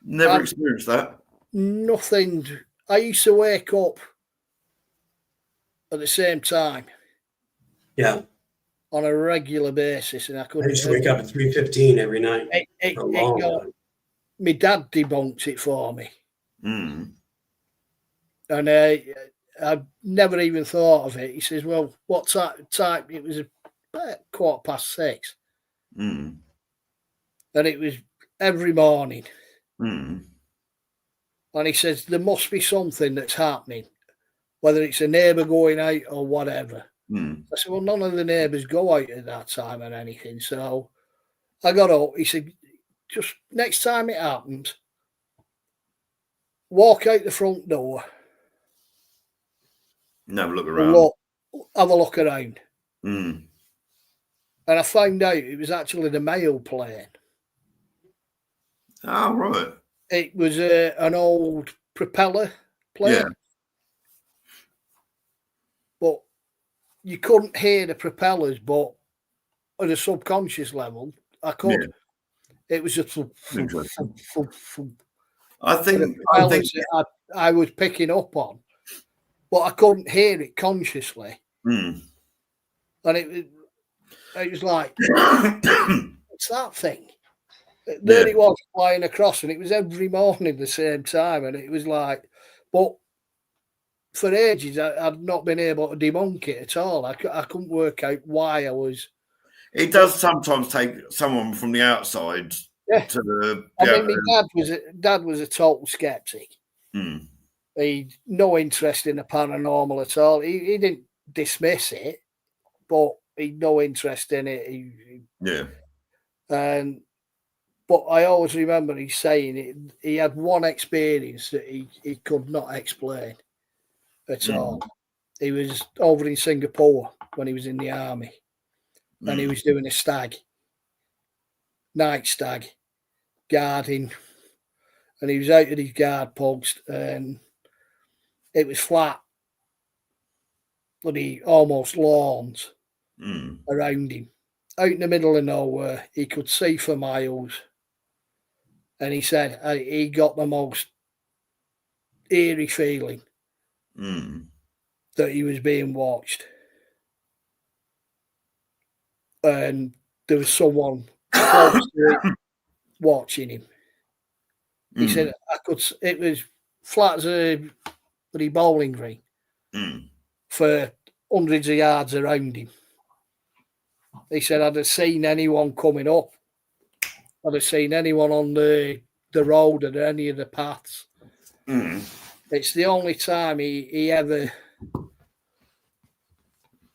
Never experienced that. Nothing. I used to wake up at the same time. Yeah. On a regular basis, and I used to wake up at 3:15 every night. My dad debunked it for me. And I've never even thought of it. He says, "Well, what time?" It was about 6:15. And it was every morning. And he says, there must be something that's happening, whether it's a neighbour going out or whatever. I said, well, none of the neighbours go out at that time or anything. So I got up. He said, just next time it happens, walk out the front door. Never look around. have a look around. Mm. And I found out it was actually the Mail plane. Oh, right. It was an old propeller plane. Yeah. But you couldn't hear the propellers, but at a subconscious level, I could. Yeah. It was just Interesting. the I think propellers that I was picking up on, but I couldn't hear it consciously. Mm. And it was like, it's that thing. There it was flying across, and it was every morning the same time. And it was like, but for ages, I'd not been able to debunk it at all. I couldn't work out why I was. It does sometimes take someone from the outside to. I mean, my dad was a total skeptic. Mm. He'd no interest in the paranormal at all. He didn't dismiss it, but he'd no interest in it. But I always remember he saying he had one experience that he could not explain at all. He was over in Singapore when he was in the army, and he was doing a night stag, guarding, and he was out at his guard post, and it was flat, bloody almost lawns around him. Out in the middle of nowhere, he could see for miles. And he said he got the most eerie feeling that he was being watched. And there was someone close to it watching him. He said, it was flat as a bloody bowling green for hundreds of yards around him. He said, I'd have seen anyone coming up. I'd have seen anyone on the road or any of the paths. It's the only time he ever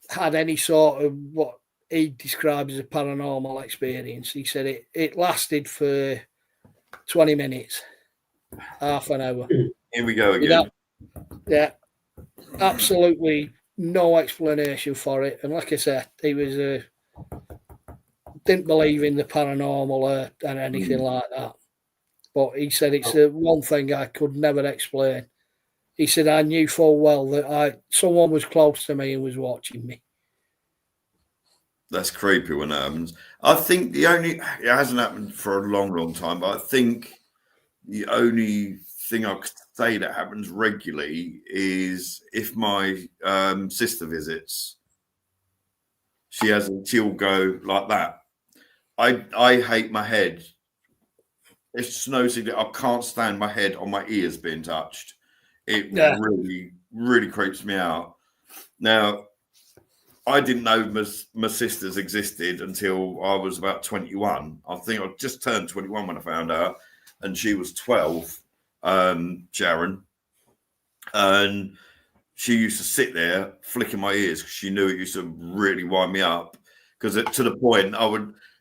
had any sort of what he describes as a paranormal experience. He said it lasted for 20 minutes, half an hour. Here we go again. Yeah, absolutely no explanation for it. And like I said, he was didn't believe in the paranormal and anything like that. But he said it's the one thing I could never explain. He said I knew full well that someone was close to me and was watching me. That's creepy when that happens. I think it hasn't happened for a long, long time, but I think the only thing I could say that happens regularly is if my sister visits, she'll go like that. I hate my head. It's snow secret. I can't stand my head on my ears being touched. It really, really creeps me out. Now, I didn't know my sisters existed until I was about 21. I think I just turned 21 when I found out, and she was 12, Sharon. And she used to sit there flicking my ears because she knew it used to really wind me up. Because to the point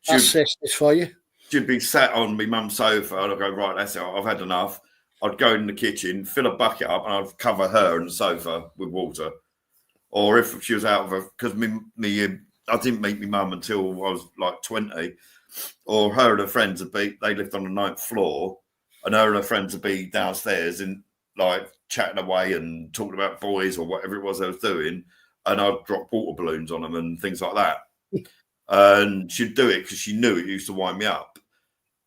That's sisters for you. She'd be sat on my mum's sofa, and I'd go, right, that's it, I've had enough. I'd go in the kitchen, fill a bucket up, and I'd cover her and the sofa with water. Or if she was out of her, because I didn't meet my mum until I was like 20. Or her and her friends they lived on the 9th floor, and her and her friends would be downstairs and like chatting away and talking about boys or whatever it was they was doing. And I'd drop water balloons on them and things like that. And she'd do it because she knew it used to wind me up.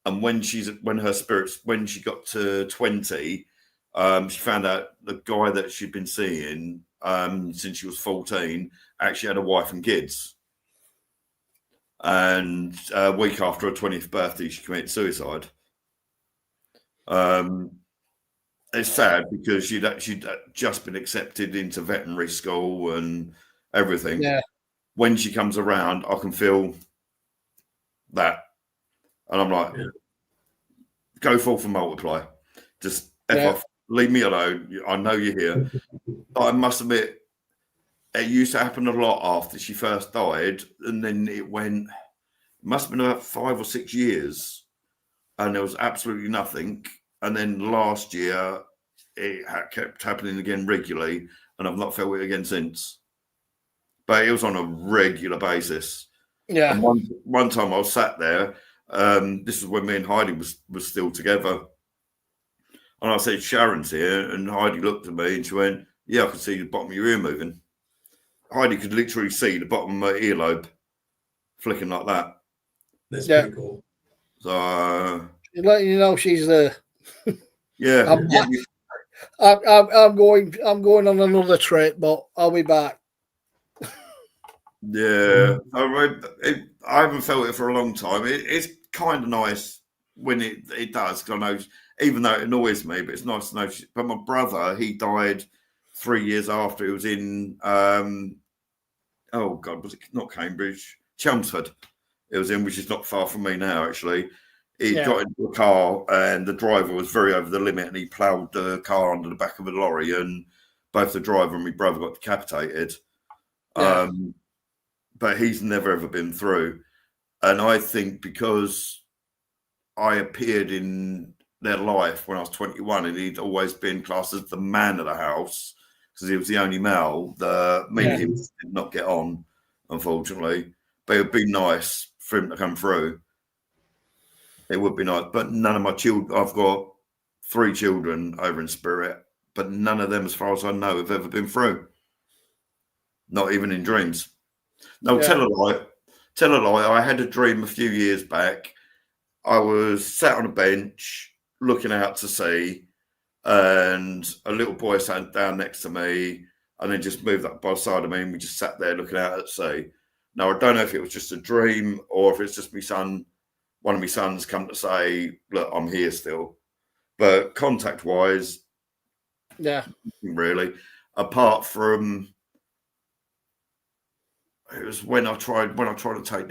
And when she got to 20, she found out the guy that she'd been seeing since she was 14 actually had a wife and kids. And a week after her 20th birthday, she committed suicide. It's sad because she'd just been accepted into veterinary school and everything. Yeah. When she comes around, I can feel that. And I'm like, go forth and multiply. Just F off. Leave me alone. I know you're here. But I must admit, it used to happen a lot after she first died. And then it must have been about 5 or 6 years. And there was absolutely nothing. And then last year, it kept happening again regularly. And I've not felt it again since. but it was on a regular basis. Yeah. And one time I was sat there. This is when me and Heidi was still together, and I said, "Sharon's here," and Heidi looked at me and she went, "Yeah, I could see the bottom of your ear moving." Heidi could literally see the bottom of my earlobe flicking like that. That's Yeah. pretty cool. So Letting you know she's there. yeah, I'm going on another trip, but I'll be back. yeah. I haven't felt it for a long time. It's kind of nice when it does. 'Cause I know, even though it annoys me, but it's nice to know. But my brother, he died 3 years after. He was in oh God, was it not Cambridge? Chelmsford. It was in, which is not far from me now, actually. He got into a car and the driver was very over the limit and he ploughed the car under the back of a lorry and both the driver and my brother got decapitated. Yeah. But he's never ever been through. And I think because I appeared in their life when I was 21 and he'd always been classed as the man of the house because he was the only male, me and him did not get on, unfortunately. But it would be nice for him to come through. It would be nice. But none of my children, I've got 3 children over in spirit, but none of them, as far as I know, have ever been through. Not even in dreams. No, tell a lie. Tell a lie. I had a dream a few years back. I was sat on a bench looking out to sea, and a little boy sat down next to me and then just moved up by the side of me, and we just sat there looking out at sea. Now, I don't know if it was just a dream or if it's just my son, one of my sons come to say, look, I'm here still. But contact-wise, really, apart from it was when I tried to take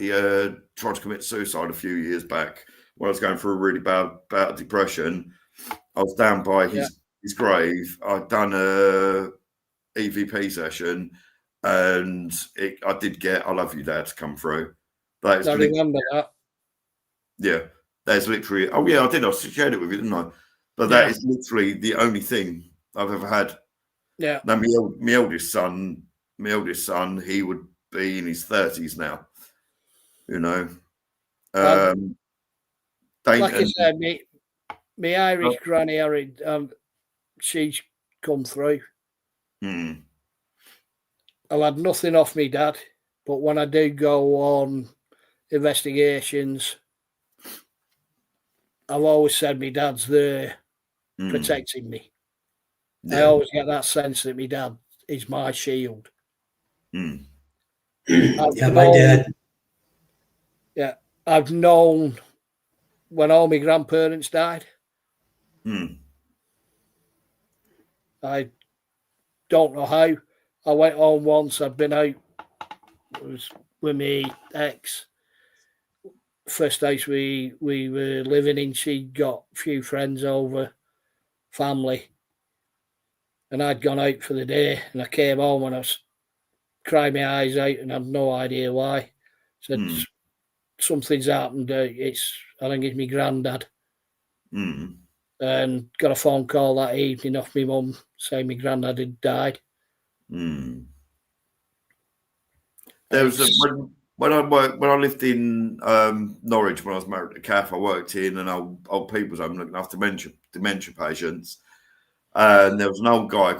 tried to commit suicide a few years back when I was going through a really bad bout of depression. I was down by his grave. I'd done a EVP session, and I did get "I love you, Dad" to come through. I remember that. Yeah, that's literally. Oh yeah, I did. I shared it with you, didn't I? But that is literally the only thing I've ever had. Yeah. Now my eldest son, he would be in his 30s now. You know. Like I said, my Irish granny, she's come through. Hmm. I've had nothing off me dad, but when I do go on investigations, I've always said my dad's there protecting me. I always get that sense that my dad is my shield. Yeah, my dad. Yeah, I've known when all my grandparents died. I don't know how. I went home once. I'd been out. It was with me ex. First house we were living in. She'd got a few friends over, family, and I'd gone out for the day. And I came home and I was crying my eyes out, and I had no idea why. Said something's happened. I think it's my granddad. And got a phone call that evening off my mum saying my granddad had died. There was when I lived in Norwich when I was married to Kath, I worked in an old people's home looking after dementia patients, and there was an old guy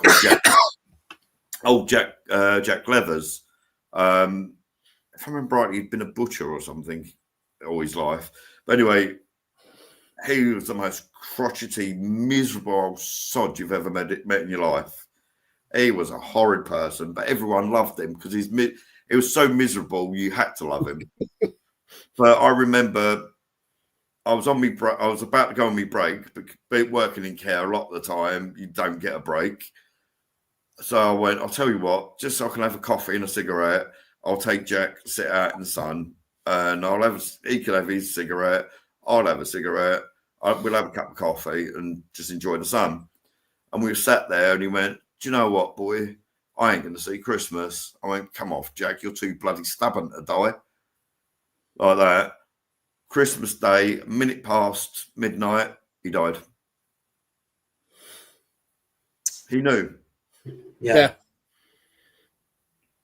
called Jack Leathers. If I remember right, he'd been a butcher or something all his life. But anyway, he was the most crotchety, miserable old sod you've ever met in your life. He was a horrid person, but everyone loved him because he was so miserable you had to love him. But I remember I was about to go on my break, but working in care a lot of the time, you don't get a break. So I went, I'll tell you what, just so I can have a coffee and a cigarette, I'll take Jack to sit out in the sun, and he can have his cigarette, I'll have a cigarette, we'll have a cup of coffee and just enjoy the sun. And we sat there and he went, do you know what, boy? I ain't going to see Christmas. I went, come off, Jack, you're too bloody stubborn to die. Like that. Christmas Day, a minute past midnight, he died. He knew. Yeah.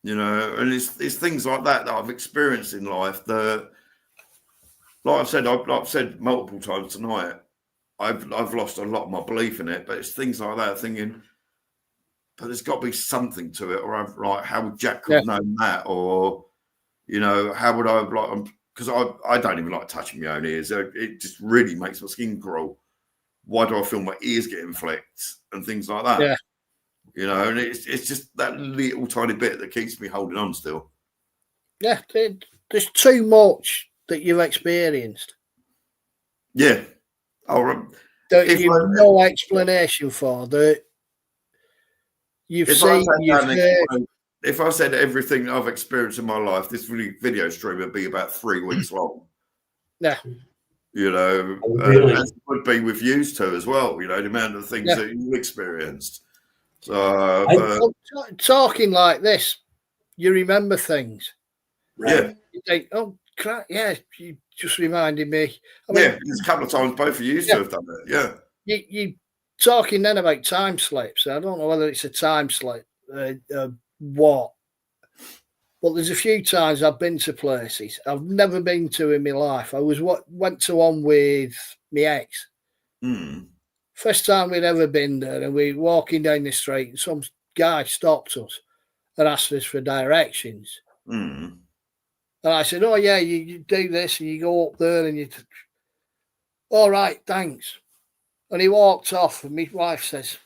You know, and it's things like that I've experienced in life that, like I've said multiple times tonight, I've lost a lot of my belief in it. But it's things like that, thinking, but there's got to be something to it, or like, how would Jack could have known that, or you know, how would I have like? Because I don't even like touching my own ears. It just really makes my skin crawl. Why do I feel my ears getting flicked and things like that? Yeah. You know, and it's just that little tiny bit that keeps me holding on still. Yeah, there's too much that you've experienced. Yeah. That you've no explanation for, that you've seen, you've heard. If I said everything I've experienced in my life, this video stream would be about 3 weeks long. Yeah. You know, as it would be with you two as well, you know, the amount of things that you experienced. So, talking like this, you remember things. Right. Yeah. You think, oh, crap, yeah, you just reminded me. I mean, there's a couple of times both of you to have done it. Yeah. You talking then about time slips. I don't know whether it's a time slip, what. But there's a few times I've been to places I've never been to in my life. I went to one with my ex. Mm. First time we'd ever been there, and we were walking down the street, and some guy stopped us and asked us for directions. Mm. And I said, oh, yeah, you do this, and you go up there, and all right, thanks. And he walked off, and my wife says,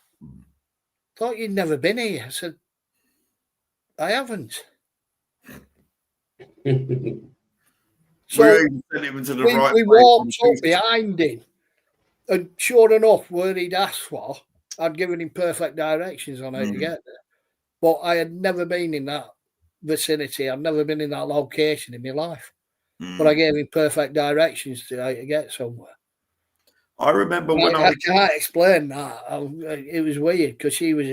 thought you'd never been here. I said, I haven't. So we walked up behind him, and sure enough, where he'd asked for, I'd given him perfect directions on how to get there. But I had never been in that vicinity. I'd never been in that location in my life. But I gave him perfect directions to how to get somewhere. I remember I can't explain that. It was weird because she was,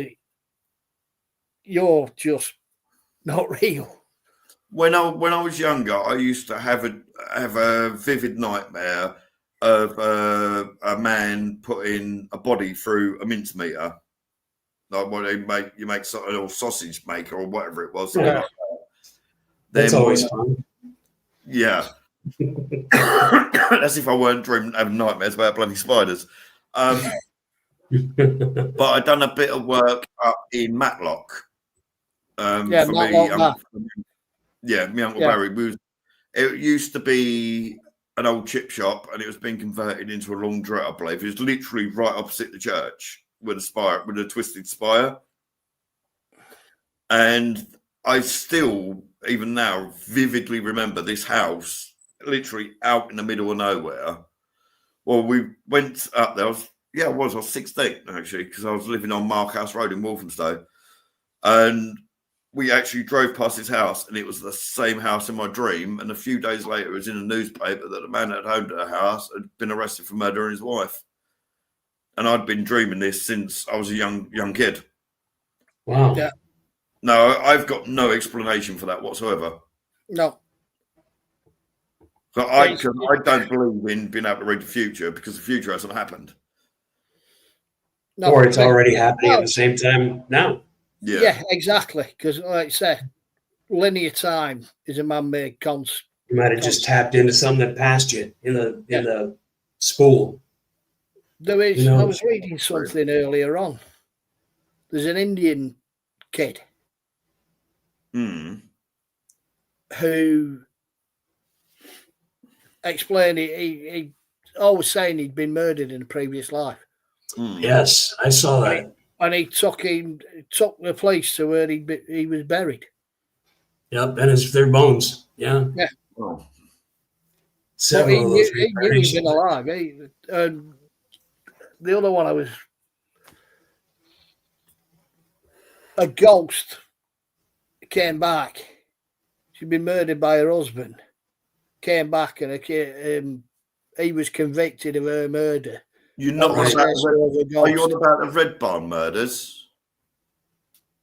you're just not real. When I was younger, I used to have a vivid nightmare of a man putting a body through a mincemeter, like what you make sort of sausage maker or whatever it was. Yeah. That's always fun. Yeah. That's if I weren't having nightmares about bloody spiders. But I'd done a bit of work up in Matlock. Matlock. Yeah, my Uncle Barry. It used to be an old chip shop, and it was being converted into a laundrette, I believe. It was literally right opposite the church with a twisted spire. And I still, even now, vividly remember this house, literally out in the middle of nowhere. Well, we went up there. I was 16 actually, because I was living on Mark House Road in Walthamstow, and we actually drove past his house, and it was the same house in my dream. And a few days later, it was in a newspaper that the man that owned the house had been arrested for murdering his wife. And I'd been dreaming this since I was a young kid. Wow. Yeah. No, I've got no explanation for that whatsoever. No. So I don't believe in being able to read the future, because the future hasn't happened. No, or it's already happening at the same time now. Yeah, exactly. Because, like I said, linear time is a man-made concept. You might have just tapped into something that passed you in the spool. There is. I was reading something earlier on. There's an Indian kid who explained he always saying he'd been murdered in a previous life. Yes, I saw that. And he took the place to where he was buried. Yep, and it's their bones. Yeah. Yeah. Oh. Several he knew he'd been alive. The other one, a ghost came back. She'd been murdered by her husband. Came back, and he was convicted of her murder. Are you on about the Red Barn murders?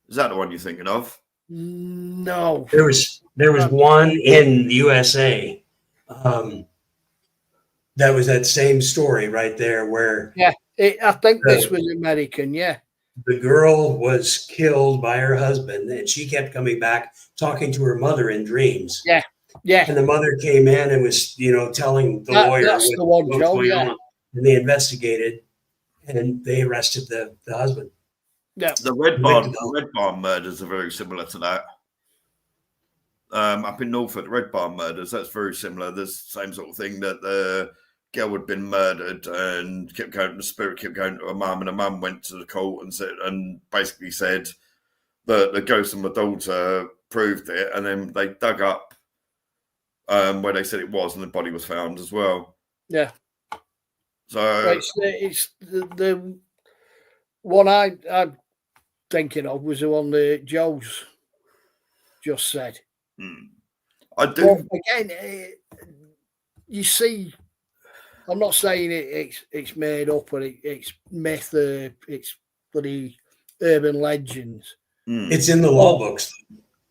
Is that the one you're thinking of? No. There was one in the USA. That was that same story right there where. Yeah, I think this was American, yeah. The girl was killed by her husband, and she kept coming back talking to her mother in dreams. Yeah. Yeah. And the mother came in and was, telling the lawyer That's the one, what was Joe. going Yeah. on. And they investigated, and they arrested the husband. Yeah. The Red Barn murders are very similar to that. Up in Norfolk, the Red Barn murders, that's very similar. There's the same sort of thing, that the girl had been murdered and the spirit kept going to her mum, and her mum went to the court and basically said that the ghost of my daughter proved it, and then they dug up where they said it was, and the body was found as well. Yeah. So it's the one I'm thinking of was the one that Joe's just said. I do. But again, you see, I'm not saying it's made up or it's myth, it's bloody urban legends. It's in the law books.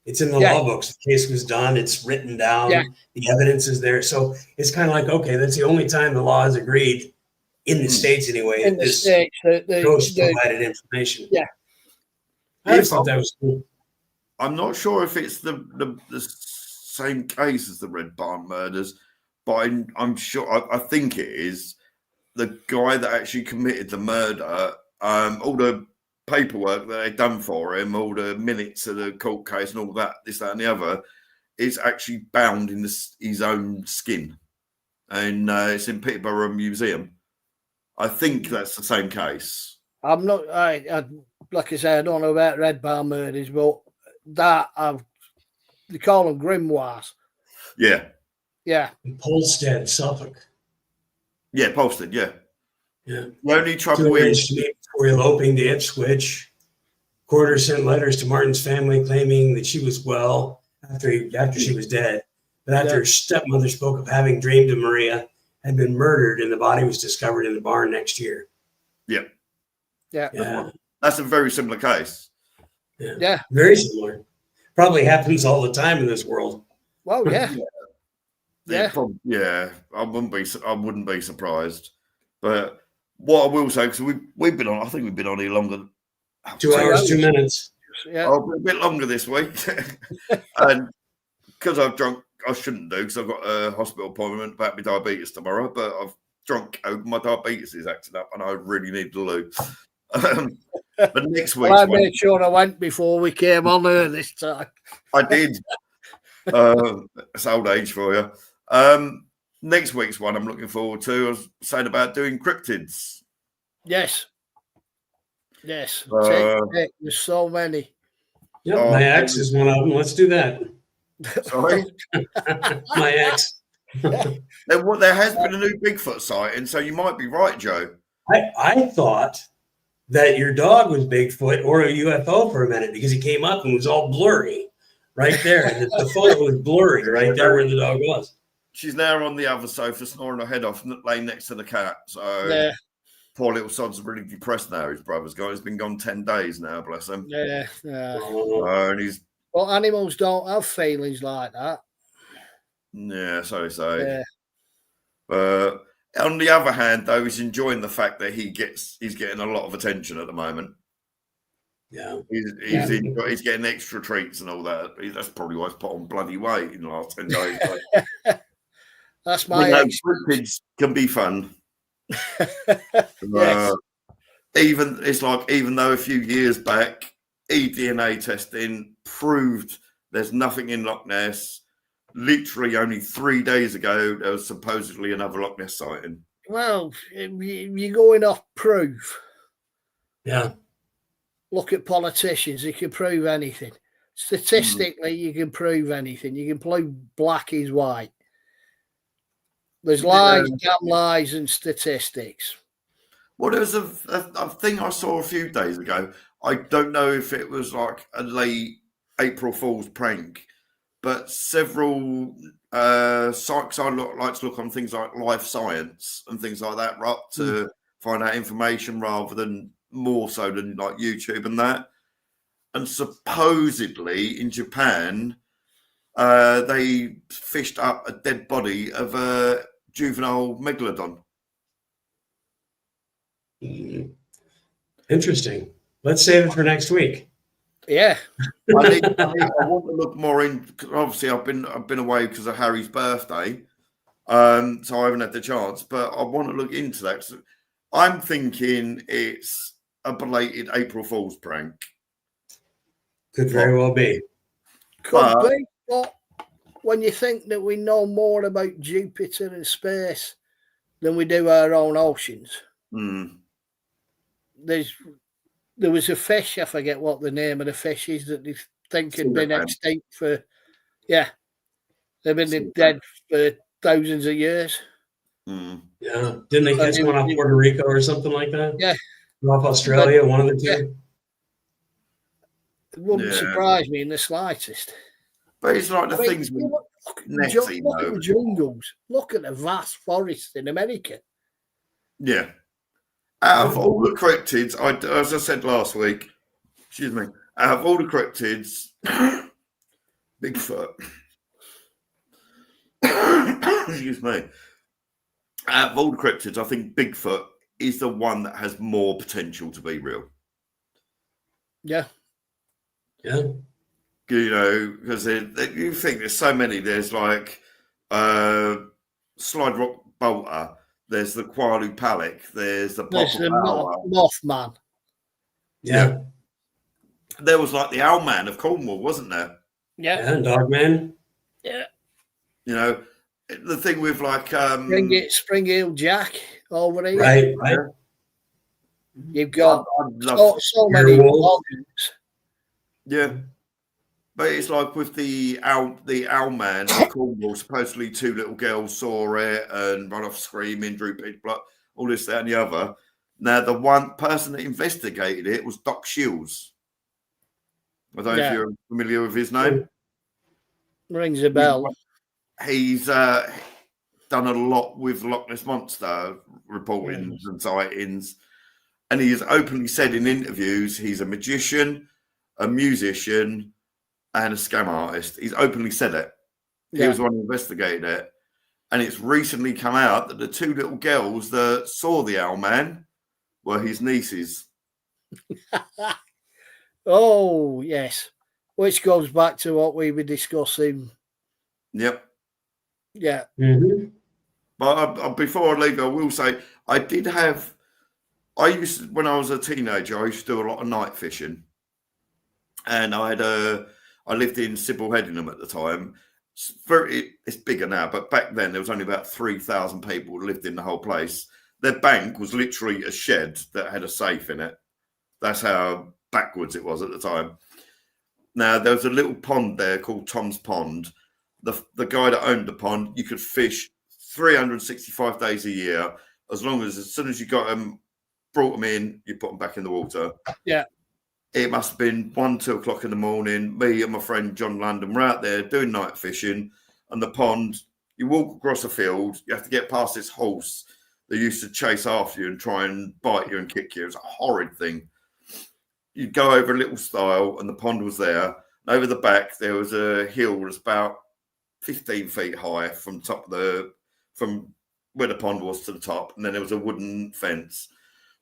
It's in the law books. The case was done. It's written down. Yeah. The evidence is there. So it's kind of like, okay, that's the only time the law has agreed in the States anyway. In the States, ghost provided information. Yeah. I just thought that was cool. I'm not sure if it's the same case as the Red Barn murders, but I'm sure, I think it is the guy that actually committed the murder. All the paperwork that they've done for him, all the minutes of the court case and all that, this, that, and the other, is actually bound in his own skin. And it's in Peterborough Museum. I think that's the same case. I'm not, I like I say, I don't know about Red Barn murders, but that they call them grimoires. Yeah. Yeah. Polstead, Suffolk. Yeah, Polstead, yeah. Yeah. The only trouble is before eloping to Ipswich. Corder sent letters to Martin's family claiming that she was well after she was dead. But after her stepmother spoke of having dreamed of Maria had been murdered, and the body was discovered in the barn next year. Yeah. Yeah. Yeah. That's a very similar case. Yeah. Very similar. Probably happens all the time in this world. Well, yeah. Yeah. I wouldn't be surprised. But what I will say, because we've been on, I think we've been on here longer. 2 hours, 2 minutes. Yeah. A bit longer this week. And because I've drunk, I shouldn't do, because I've got a hospital appointment about my diabetes tomorrow, but I've drunk, my diabetes is acting up and I really need to loo. But next week, I made sure I went before we came on here this time. I did. It's old age for you. Next week's one I'm looking forward to. I was saying about doing cryptids. Yes. There's so many. Yeah, my ex is one of them. Let's do that. Sorry? My ex. There has been a new Bigfoot sighting, so you might be right, Joe. I thought that your dog was Bigfoot or a UFO for a minute because he came up and was all blurry right there. The photo was blurry right there where the dog was. She's now on the other sofa, snoring her head off, laying next to the cat. So poor little sod's really depressed now. His brother's gone. He's been gone 10 days now, bless him. Yeah. And he's. Well, animals don't have feelings like that. Yeah, so they say. Yeah. But on the other hand, though, he's enjoying the fact that he's getting a lot of attention at the moment. Yeah. He's getting extra treats and all that. That's probably why he's put on bloody weight in the last 10 days. That's my age. Cryptids can be fun. Yes. Even though a few years back, eDNA testing proved there's nothing in Loch Ness. Literally only 3 days ago, there was supposedly another Loch Ness sighting. Well, you're going off proof. Yeah. Look at politicians. They can prove anything. Statistically, you can prove anything. You can prove black is white. There's lies, damn lies, and statistics. Well, there was a thing I saw a few days ago. I don't know if it was like a late April Fool's prank, but several sites I like to look on things like Life Science and things like that, right, to find out information rather than more so than like YouTube and that. And supposedly in Japan, they fished up a dead body of a juvenile megalodon. Interesting. Let's save it for next week. Yeah. I want to look more in. Cause obviously, I've been away because of Harry's birthday, so I haven't had the chance. But I want to look into that. So I'm thinking it's a belated April Fool's prank. Could very well be. Could be. But when you think that we know more about Jupiter and space than we do our own oceans, there was a fish, I forget what the name of the fish is, that they think had been extinct for, they've been dead for thousands of years. Yeah. Didn't they catch one off Puerto Rico or something like that? Yeah. Off Australia, one of the two? Yeah. It wouldn't surprise me in the slightest. But it's like things with look at the jungles. Look at the vast forests in America. Yeah. Out of all the cryptids, as I said last week, out of all the cryptids, Bigfoot, excuse me, out of all the cryptids, I think Bigfoot is the one that has more potential to be real. Yeah. Yeah. You know, because you think there's so many. There's like Slide Rock Bolter. There's the Kualu Palik. There's the Mothman. Yeah. There was like the Owlman of Cornwall, wasn't there? Yeah. And Dogman. Yeah. You know, the thing with like Spring Heel Jack over here. Right. You've got so many organs. Yeah. But it's like with the Owlman of Cornwall, supposedly two little girls saw it and run off screaming, drew pitch blood, all this, that, and the other. Now, the one person that investigated it was Doc Shields. I don't know if you're familiar with his name. Rings a bell. He's done a lot with Loch Ness Monster reportings and sightings. And he has openly said in interviews he's a magician, a musician, and a scam artist. He's openly said it. He was the one who investigated it. And it's recently come out that the two little girls that saw the Owlman were his nieces. Oh, yes. Which goes back to what we were discussing. Yep. Yeah. Mm-hmm. But before I leave, I will say when I was a teenager, I used to do a lot of night fishing. And I lived in Sybil Headingham at the time. It's bigger now, but back then there was only about 3,000 people who lived in the whole place. Their bank was literally a shed that had a safe in it. That's how backwards it was at the time. Now, there was a little pond there called Tom's Pond. The guy that owned the pond, you could fish 365 days a year, as soon as you got them, brought them in, you put them back in the water. Yeah. It must have been 1-2 o'clock in the morning. Me and my friend John Landon were out there doing night fishing, and the pond, you walk across a field, you have to get past this horse that used to chase after you and try and bite you and kick you. It was a horrid thing. You'd go over a little stile, and the pond was there. And over the back, there was a hill that's about 15 feet high from where the pond was to the top, and then there was a wooden fence.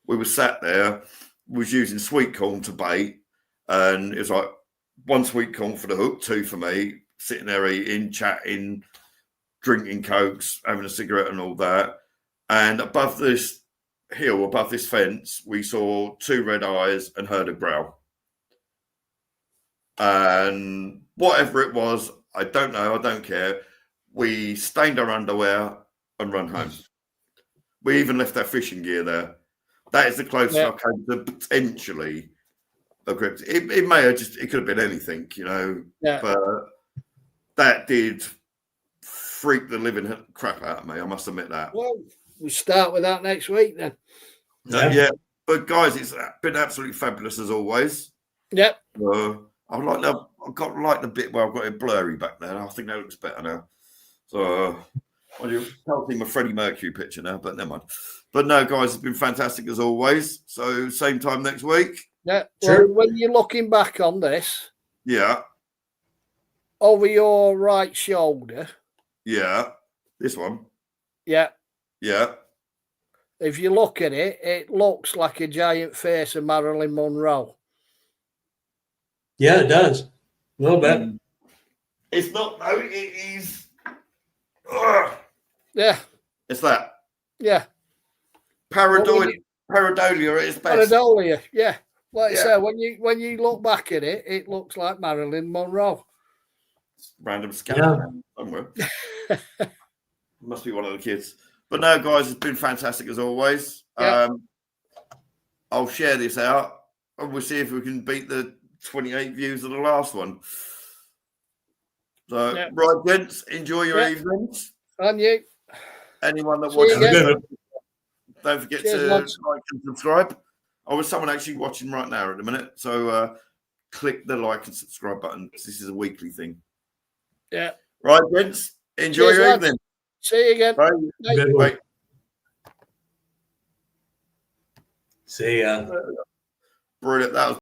We were sat there, was using sweet corn to bait, and it was like 1 sweet corn for the hook, 2 for me, sitting there eating, chatting, drinking cokes, having a cigarette and all that. And above this hill, above this fence, we saw 2 red eyes and heard a growl. And whatever it was, I don't know, I don't care. We stained our underwear and run home. We even left our fishing gear there. That is the closest I came to potentially a cryptid. It may have it could have been anything, you know. Yeah. But that did freak the living crap out of me. I must admit that. Well, we'll start with that next week then. Yeah. But guys, it's been absolutely fabulous as always. Yep. I've got the bit where I've got it blurry back there. I think that looks better now. So you can't see my Freddie Mercury picture now, but never mind. But no, guys, it's been fantastic as always. So same time next week. Yeah. Sure. Well, when you're looking back on this, over your right shoulder. Yeah. This one. Yeah. Yeah. if you look at it, it looks like a giant face of Marilyn Monroe. Yeah, it does. A little bit. It's not, though. It is. Ugh. Yeah, It's that. yeah. Pareidolia at its best. Pareidolia, yeah. Like I Yeah. say, when you look back at it, it looks like Marilyn Monroe. Random scan Yeah. somewhere. Must be one of the kids. But no, guys, it's been fantastic as always. Yeah. I'll share this out and we'll see if we can beat the 28 views of the last one. So, Yeah. right, gents, enjoy your Yeah. evenings. And you. Anyone that See you watches again. this, don't forget Cheers, to lads. like and subscribe. Oh, there's someone actually watching right now at the minute. So click the like and subscribe button because this is a weekly thing. Yeah. Right, gents, enjoy Cheers, your lads. evening. See you again. Bye. Bye. Good one. Bye. See ya. Brilliant. That was